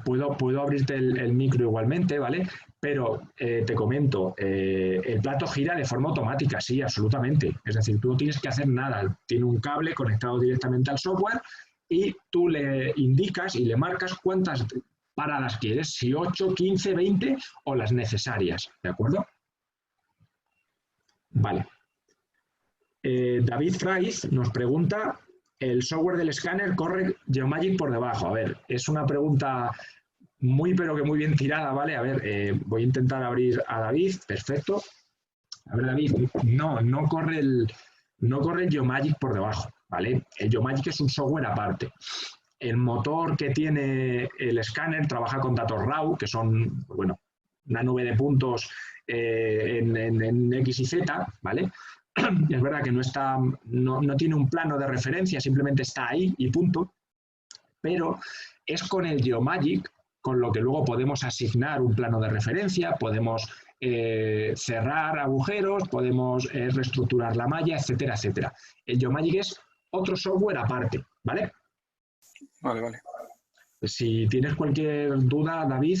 puedo abrirte el micro igualmente, ¿vale? Pero te comento, el plato gira de forma automática, sí, absolutamente. Es decir, tú no tienes que hacer nada. Tiene un cable conectado directamente al software y tú le indicas y le marcas cuántas paradas quieres, si 8, 15, 20 o las necesarias, ¿de acuerdo? Vale. David Fraiz nos pregunta, ¿el software del escáner corre Geomagic por debajo? A ver, es una pregunta muy pero que muy bien tirada, ¿vale? A ver, voy a intentar abrir a David, perfecto. A ver, David, no corre el Geomagic por debajo, ¿vale? El Geomagic es un software aparte. El motor que tiene el escáner trabaja con datos RAW, que son, bueno, una nube de puntos en X y Z, ¿vale? Y es verdad que no tiene un plano de referencia, simplemente está ahí y punto, pero es con el Geomagic con lo que luego podemos asignar un plano de referencia, podemos cerrar agujeros, podemos reestructurar la malla, etcétera, etcétera. El Geomagic es otro software aparte, ¿vale? Vale. Si tienes cualquier duda, David,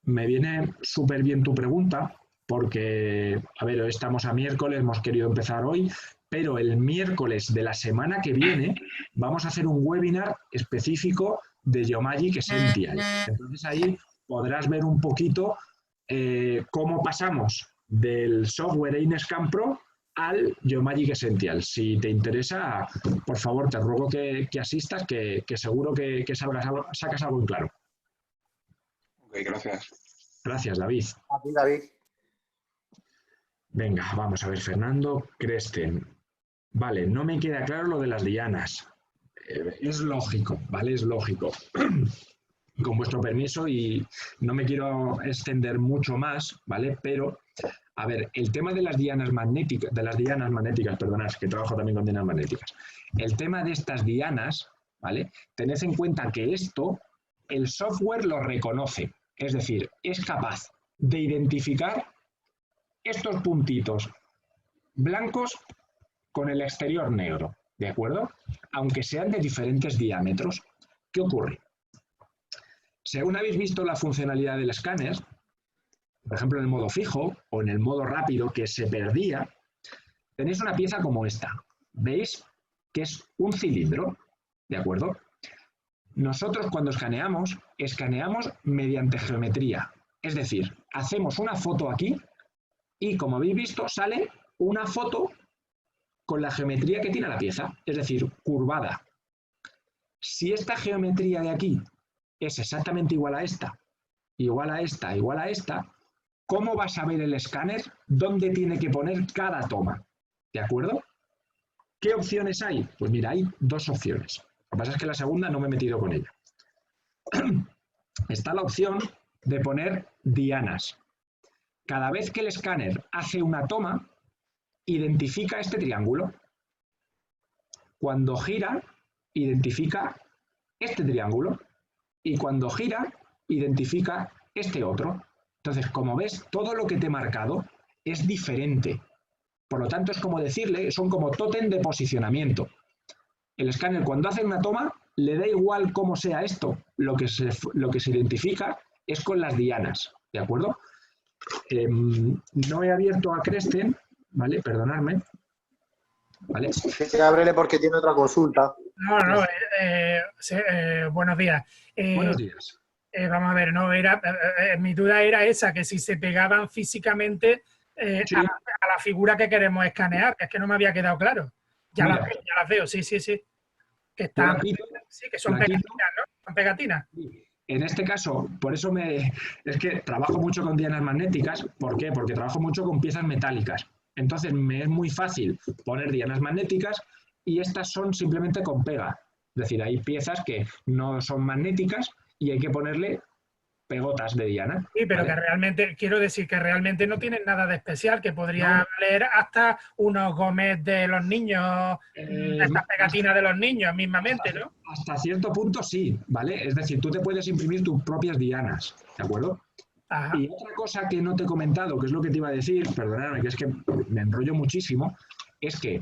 me viene súper bien tu pregunta, porque, a ver, hoy estamos a miércoles, hemos querido empezar hoy, pero el miércoles de la semana que viene vamos a hacer un webinar específico de Geomagic Essential. Entonces ahí podrás ver un poquito cómo pasamos del software Inescan Pro al Geomagic Essential. Si te interesa, por favor, te ruego que asistas, que seguro que sacas algo en claro. Ok, gracias. Gracias, David. A ti, David. Venga, vamos a ver, Fernando Cresten. Vale, no me queda claro lo de las dianas. Es lógico, ¿vale? Es lógico. Con vuestro permiso, y no me quiero extender mucho más, ¿vale? Pero, a ver, el tema de las dianas magnéticas, perdonad, que trabajo también con dianas magnéticas. El tema de estas dianas, ¿vale? Tened en cuenta que esto, el software lo reconoce. Es decir, es capaz de identificar estos puntitos blancos con el exterior negro, ¿de acuerdo? Aunque sean de diferentes diámetros. ¿Qué ocurre? Según habéis visto la funcionalidad del escáner, por ejemplo en el modo fijo o en el modo rápido que se perdía, tenéis una pieza como esta. ¿Veis? Que es un cilindro, ¿de acuerdo? Nosotros cuando escaneamos mediante geometría. Es decir, hacemos una foto aquí y, como habéis visto, sale una foto con la geometría que tiene la pieza, es decir, curvada. Si esta geometría de aquí es exactamente igual a esta, igual a esta, igual a esta, ¿cómo va a saber el escáner dónde tiene que poner cada toma? ¿De acuerdo? ¿Qué opciones hay? Pues mira, hay dos opciones. Lo que pasa es que la segunda no me he metido con ella. Está la opción de poner dianas. Cada vez que el escáner hace una toma, identifica este triángulo. Cuando gira, identifica este triángulo. Y cuando gira, identifica este otro. Entonces, como ves, todo lo que te he marcado es diferente. Por lo tanto, es como decirle, son como tótem de posicionamiento. El escáner, cuando hace una toma, le da igual cómo sea esto. Lo que se identifica es con las dianas, ¿de acuerdo? No he abierto a Cresten, ¿vale? Perdonadme. ¿Vale? Sí, ábrele porque tiene otra consulta. No, buenos días. Buenos días. Vamos a ver, no, mi duda era esa, que si se pegaban físicamente Sí. a la figura que queremos escanear, que es que no me había quedado claro. Ya las veo, sí. Que están, sí, que son pegatinas, ¿no? Son pegatinas. En este caso, por eso es que trabajo mucho con dianas magnéticas. ¿Por qué? Porque trabajo mucho con piezas metálicas. Entonces me es muy fácil poner dianas magnéticas y estas son simplemente con pega. Es decir, hay piezas que no son magnéticas y hay que ponerle pegotas de diana. Sí, pero ¿vale? que realmente, quiero decir que realmente no tienen nada de especial, que podría valer hasta unos Gómez de los niños, estas pegatinas de los niños mismamente, ¿no? Hasta cierto punto sí, ¿vale? Es decir, tú te puedes imprimir tus propias dianas, ¿de acuerdo? Ajá. Y otra cosa que no te he comentado, que es lo que te iba a decir, perdonadme, que es que me enrollo muchísimo, es que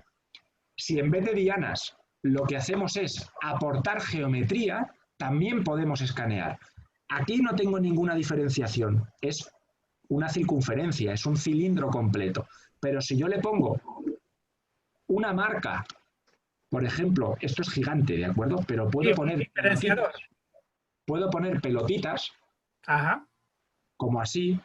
si en vez de dianas lo que hacemos es aportar geometría, también podemos escanear. Aquí no tengo ninguna diferenciación, es una circunferencia, es un cilindro completo. Pero si yo le pongo una marca, por ejemplo, esto es gigante, ¿de acuerdo? Pero Sí, un diferenciador. puedo poner pelotitas, Ajá. como así.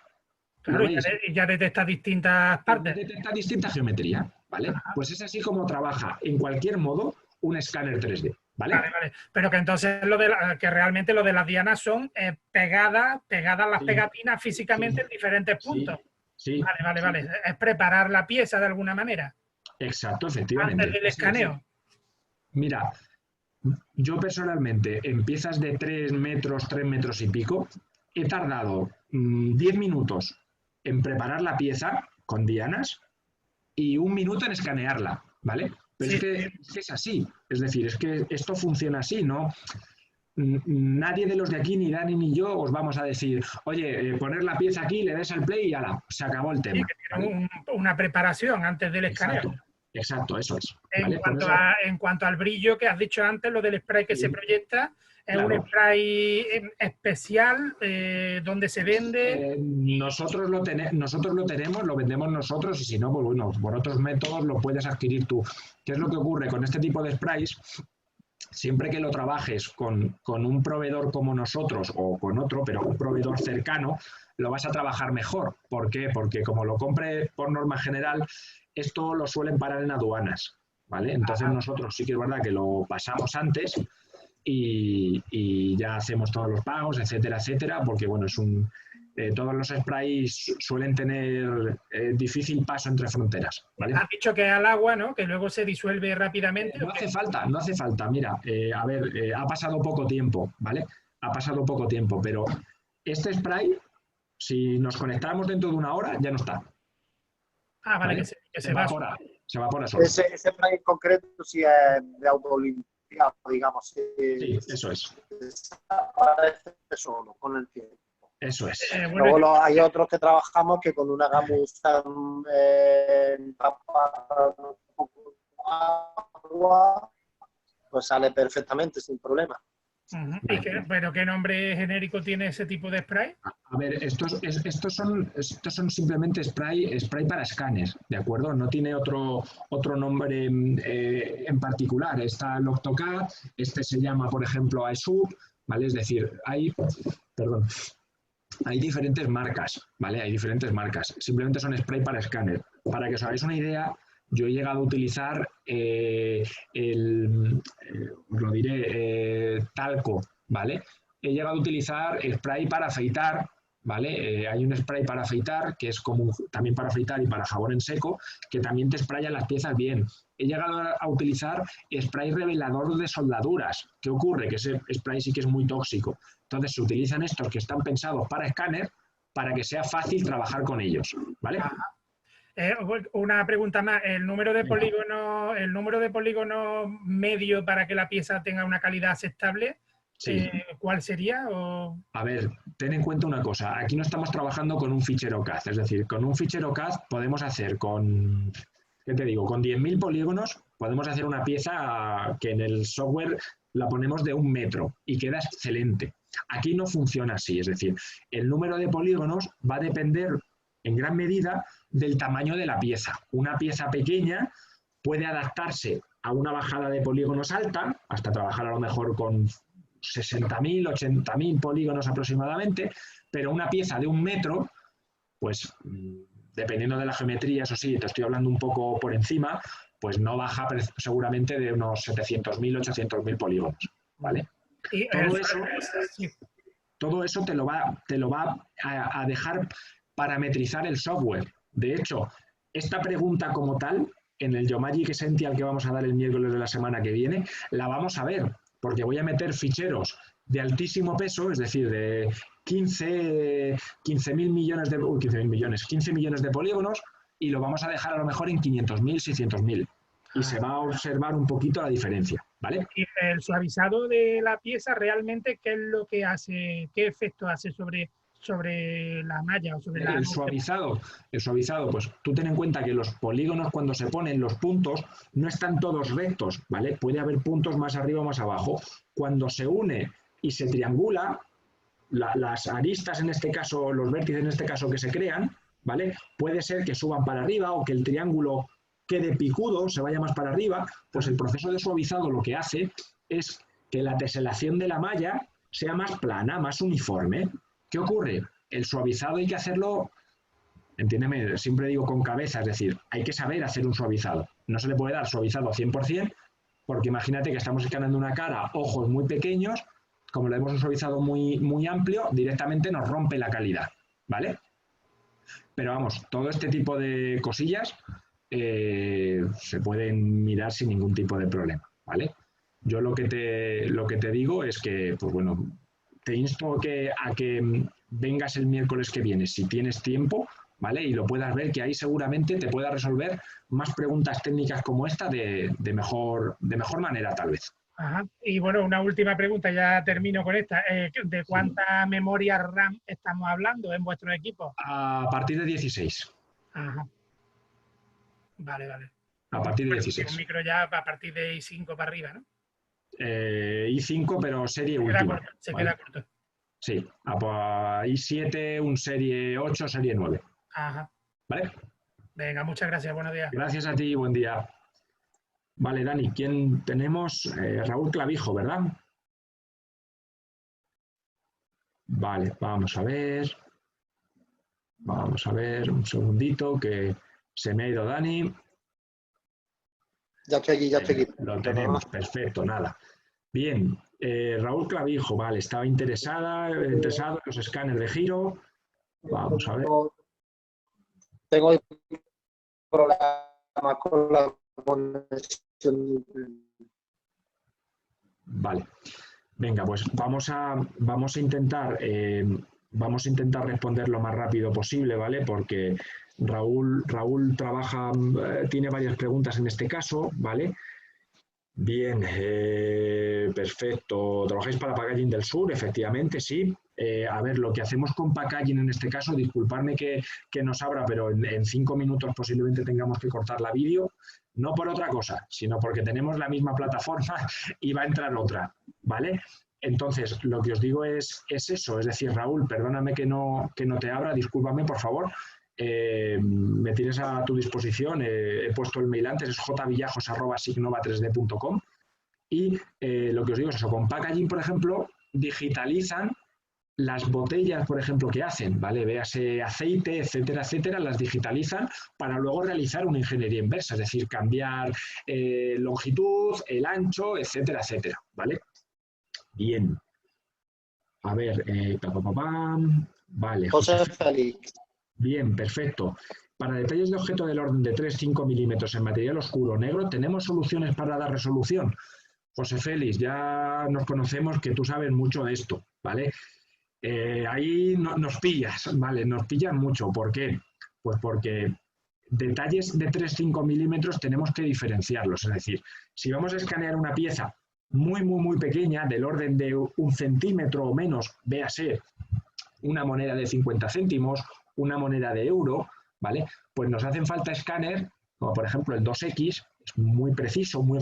Claro, ¿Lo veis? ya detecta distintas partes. Detecta distinta geometría, ¿vale? Ajá. Pues es así como trabaja en cualquier modo un escáner 3D, ¿vale? Vale. Pero que entonces que realmente lo de las dianas son pegadas las Sí. pegatinas físicamente Sí. en diferentes puntos. Sí. Vale. Es preparar la pieza de alguna manera. Exacto, efectivamente. Antes del escaneo. Mira, yo personalmente en piezas de 3 metros y pico, he tardado 10 minutos en preparar la pieza con dianas y 1 minuto en escanearla, ¿vale? Pero Sí. es que es así, es decir, es que esto funciona así, ¿no? Nadie de los de aquí, ni Dani ni yo, os vamos a decir, oye, poner la pieza aquí, le des al play y ala, se acabó el tema. Sí, que tiene una preparación antes del escaneo. Exacto, eso es. En, ¿vale? en cuanto al brillo que has dicho antes, lo del spray que se proyecta, ¿es Claro. un spray especial donde se vende? Nosotros lo tenemos, lo vendemos nosotros y si no, pues bueno, por otros métodos lo puedes adquirir tú. ¿Qué es lo que ocurre con este tipo de sprays? Siempre que lo trabajes con un proveedor como nosotros o con otro, pero un proveedor cercano, lo vas a trabajar mejor. ¿Por qué? Porque como lo compre por norma general, esto lo suelen parar en aduanas, ¿vale? Entonces nosotros sí que es verdad que lo pasamos antes y ya hacemos todos los pagos, etcétera, porque bueno, todos los sprays suelen tener difícil paso entre fronteras, ¿vale? Has dicho que al agua, ¿no? Que luego se disuelve rápidamente. No hace falta. Mira, a ver, ha pasado poco tiempo, ¿vale? Ha pasado poco tiempo, pero este spray, si nos conectamos dentro de 1 hora, ya no está. Vale, que se evapora. Se evapora solo. Ese spray en concreto sí es de autolimpiado, digamos. Sí, eso es. Desaparece solo con el tiempo. Eso es. Luego hay otros que trabajamos que con una gamuza empapada un poco de agua, pues sale perfectamente sin problema. ¿Pero qué nombre genérico tiene ese tipo de spray? A ver, estos son simplemente spray para escáner, ¿de acuerdo? No tiene otro nombre en particular. Está el Octocad, este se llama, por ejemplo, iSub, ¿vale? Es decir, hay diferentes marcas, ¿vale? Hay diferentes marcas. Simplemente son spray para escáner. Para que os hagáis una idea, yo he llegado a utilizar os lo diré, talco, ¿vale? He llegado a utilizar spray para afeitar, ¿vale? Hay un spray para afeitar que es como también para afeitar y para jabón en seco, que también te spraya las piezas bien. He llegado a utilizar spray revelador de soldaduras. ¿Qué ocurre? Que ese spray sí que es muy tóxico. Entonces se utilizan estos que están pensados para escáner para que sea fácil trabajar con ellos, ¿vale? Una pregunta más, el número de polígonos medio para que la pieza tenga una calidad aceptable, sí. ¿Cuál sería? A ver, ten en cuenta una cosa, aquí no estamos trabajando con un fichero CAD, es decir, con un fichero CAD podemos hacer con 10.000 polígonos, podemos hacer una pieza que en el software la ponemos de 1 metro y queda excelente. Aquí no funciona así, es decir, el número de polígonos va a depender en gran medida del tamaño de la pieza. Una pieza pequeña puede adaptarse a una bajada de polígonos alta, hasta trabajar a lo mejor con 60.000, 80.000 polígonos aproximadamente, pero una pieza de 1 metro, pues dependiendo de la geometría, eso sí, te estoy hablando un poco por encima, pues no baja seguramente de unos 700.000, 800.000 polígonos, ¿vale? Y todo eso te lo va a dejar parametrizar el software. De hecho, esta pregunta como tal, en el Geomagic Essential que vamos a dar el miércoles de la semana que viene, la vamos a ver, porque voy a meter ficheros de altísimo peso, es decir, de 15 millones de polígonos, y lo vamos a dejar a lo mejor en 500.000, 600.000. Y se va a observar un poquito la diferencia, ¿vale? Y el suavizado de la pieza, realmente, ¿qué es lo que hace? ¿Qué efecto hace sobre la malla o sobre el suavizado, pues tú ten en cuenta que los polígonos cuando se ponen los puntos no están todos rectos, ¿vale? Puede haber puntos más arriba o más abajo. Cuando se une y se triangula, las aristas en este caso, los vértices en este caso que se crean, ¿vale? Puede ser que suban para arriba o que el triángulo quede picudo, se vaya más para arriba, pues el proceso de suavizado lo que hace es que la teselación de la malla sea más plana, más uniforme. ¿Qué ocurre? El suavizado hay que hacerlo, entiéndeme, siempre digo con cabeza, es decir, hay que saber hacer un suavizado. No se le puede dar suavizado 100%, porque imagínate que estamos escaneando una cara, ojos muy pequeños, como le demos un suavizado muy amplio, directamente nos rompe la calidad, ¿vale? Pero vamos, todo este tipo de cosillas se pueden mirar sin ningún tipo de problema, ¿vale? Yo lo que te digo es que, pues bueno, te insto a que vengas el miércoles que viene, si tienes tiempo, ¿vale? Y lo puedas ver, que ahí seguramente te pueda resolver más preguntas técnicas como esta de mejor manera, tal vez. Ajá. Y bueno, una última pregunta, ya termino con esta. ¿De cuánta memoria RAM estamos hablando en vuestro equipo? A partir de 16. Ajá. Vale, vale. A partir de Bueno, 16. un micro ya a partir de i5 para arriba, ¿no? i5, pero serie última. Se ¿vale? queda corto. Sí, a i7, un serie 8, serie 9. Ajá. ¿Vale? Venga, muchas gracias, buenos días. Gracias a ti, buen día. Vale, Dani, ¿quién tenemos? Raúl Clavijo, ¿verdad? Vale, vamos a ver. Vamos a ver, un segundito, que se me ha ido Dani. Ya estoy aquí, ya estoy aquí. Lo tenemos, perfecto, nada. Bien, Raúl Clavijo, vale, estaba interesado en los escáneres de giro. Vamos a ver. Tengo problemas con la conexión. Vale. Venga, pues vamos a intentar responder lo más rápido posible, ¿vale? Porque Raúl trabaja, tiene varias preguntas en este caso, ¿vale? Bien, perfecto. ¿Trabajáis para Packaging del Sur? Efectivamente, sí. A ver, lo que hacemos con Packaging en este caso, disculpadme que nos abra, pero en 5 minutos posiblemente tengamos que cortar la vídeo, no por otra cosa, sino porque tenemos la misma plataforma y va a entrar otra, ¿vale? Entonces, lo que os digo es eso, es decir, Raúl, perdóname que no te abra, discúlpame, por favor. Me tienes a tu disposición, he puesto el mail antes, es jvillajos@signova3d.com y lo que os digo es eso, con Packaging, por ejemplo, digitalizan las botellas, por ejemplo, que hacen, ¿vale? Véase aceite, etcétera, etcétera, las digitalizan para luego realizar una ingeniería inversa, es decir, cambiar longitud, el ancho, etcétera, etcétera, ¿vale? Bien. A ver, vale. José Félix. Bien, perfecto. Para detalles de objeto del orden de 3-5 milímetros en material oscuro o negro, ¿tenemos soluciones para dar resolución? José Félix, ya nos conocemos que tú sabes mucho de esto, ¿vale? Ahí nos pillas, ¿vale? Nos pillan mucho. ¿Por qué? Pues porque detalles de 3-5 milímetros tenemos que diferenciarlos. Es decir, si vamos a escanear una pieza muy, muy, muy pequeña, del orden de 1 centímetro o menos, véase una moneda de 50 céntimos, una moneda de euro, ¿vale? Pues nos hacen falta escáner, como por ejemplo el 2X, es muy preciso, muy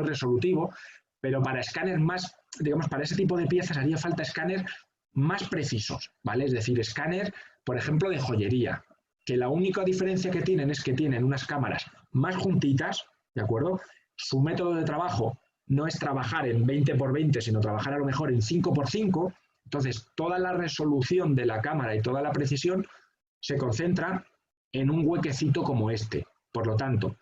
resolutivo, pero para escáner más, digamos, para ese tipo de piezas haría falta escáner más precisos, ¿vale? Es decir, escáner, por ejemplo, de joyería, que la única diferencia que tienen es que tienen unas cámaras más juntitas, ¿de acuerdo? Su método de trabajo no es trabajar en 20x20, sino trabajar a lo mejor en 5x5, entonces toda la resolución de la cámara y toda la precisión se concentra en un huequecito como este. Por lo tanto,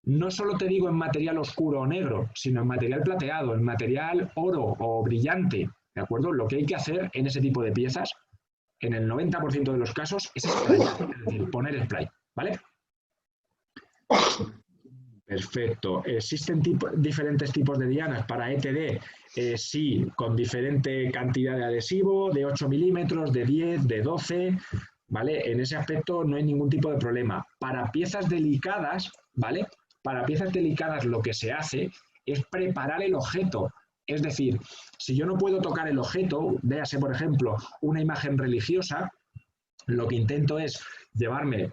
no solo te digo en material oscuro o negro, sino en material plateado, en material oro o brillante, ¿de acuerdo? Lo que hay que hacer en ese tipo de piezas, en el 90% de los casos, es spray, es decir, poner spray, ¿vale? Perfecto. ¿Existen diferentes tipos de dianas para ETD? Sí, con diferente cantidad de adhesivo, de 8 milímetros, de 10, de 12, ¿vale? En ese aspecto no hay ningún tipo de problema. Para piezas delicadas, ¿vale? Para piezas delicadas lo que se hace es preparar el objeto. Es decir, si yo no puedo tocar el objeto, véase, por ejemplo, una imagen religiosa, lo que intento es llevarme...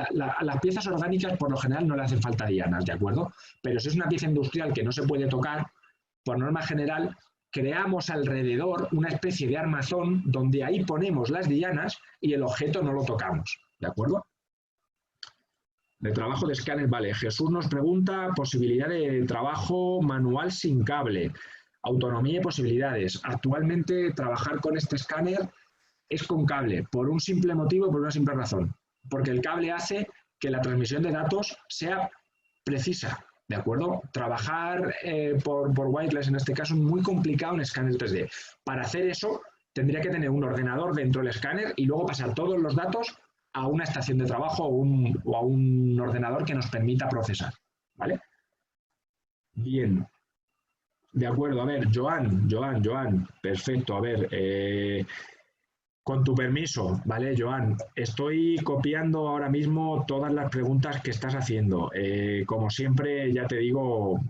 las piezas orgánicas por lo general no le hacen falta dianas, ¿de acuerdo? Pero si es una pieza industrial que no se puede tocar, por norma general creamos alrededor una especie de armazón donde ahí ponemos las dianas y el objeto no lo tocamos, ¿de acuerdo? De trabajo de escáner, vale. Jesús nos pregunta posibilidad de trabajo manual sin cable, autonomía y posibilidades. Actualmente trabajar con este escáner es con cable, por un simple motivo, por una simple razón. Porque el cable hace que la transmisión de datos sea precisa, ¿de acuerdo? Trabajar por wireless en este caso es muy complicado en escáner 3D. Para hacer eso tendría que tener un ordenador dentro del escáner y luego pasar todos los datos a una estación de trabajo o a un ordenador que nos permita procesar, ¿vale? Bien. De acuerdo, a ver, Joan, perfecto, a ver, con tu permiso, ¿vale, Joan? Estoy copiando ahora mismo todas las preguntas que estás haciendo. Como siempre, ya te digo,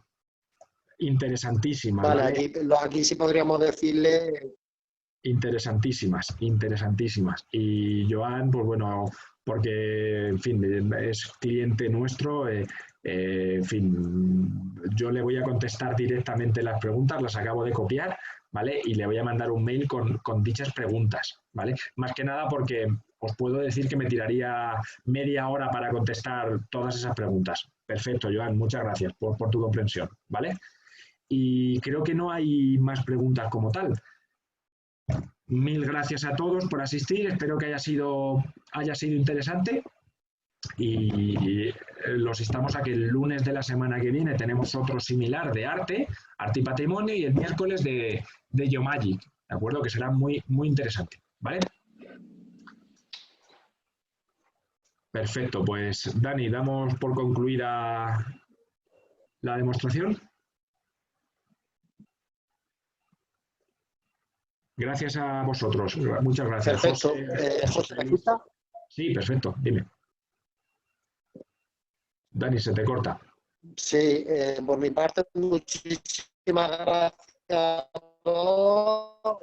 interesantísimas. Vale, ¿vale? aquí sí podríamos decirle... Interesantísimas. Y Joan, pues bueno, porque, en fin, es cliente nuestro, en fin, yo le voy a contestar directamente las preguntas, las acabo de copiar, ¿vale? Y le voy a mandar un mail con dichas preguntas, ¿vale? Más que nada porque os puedo decir que me tiraría media hora para contestar todas esas preguntas. Perfecto, Joan, muchas gracias por tu comprensión, ¿vale? Y creo que no hay más preguntas como tal. Mil gracias a todos por asistir, espero que haya sido interesante y los instamos a que el lunes de la semana que viene tenemos otro similar de arte y patrimonio y el miércoles de Geomagic, ¿de acuerdo? Que será muy, muy interesante, ¿vale? Perfecto, pues Dani, damos por concluida la demostración. Gracias a vosotros. Muchas gracias. Perfecto. José, ¿me escucha? Sí, perfecto. Dime. Dani, se te corta. Sí, por mi parte, muchísimas gracias a todos.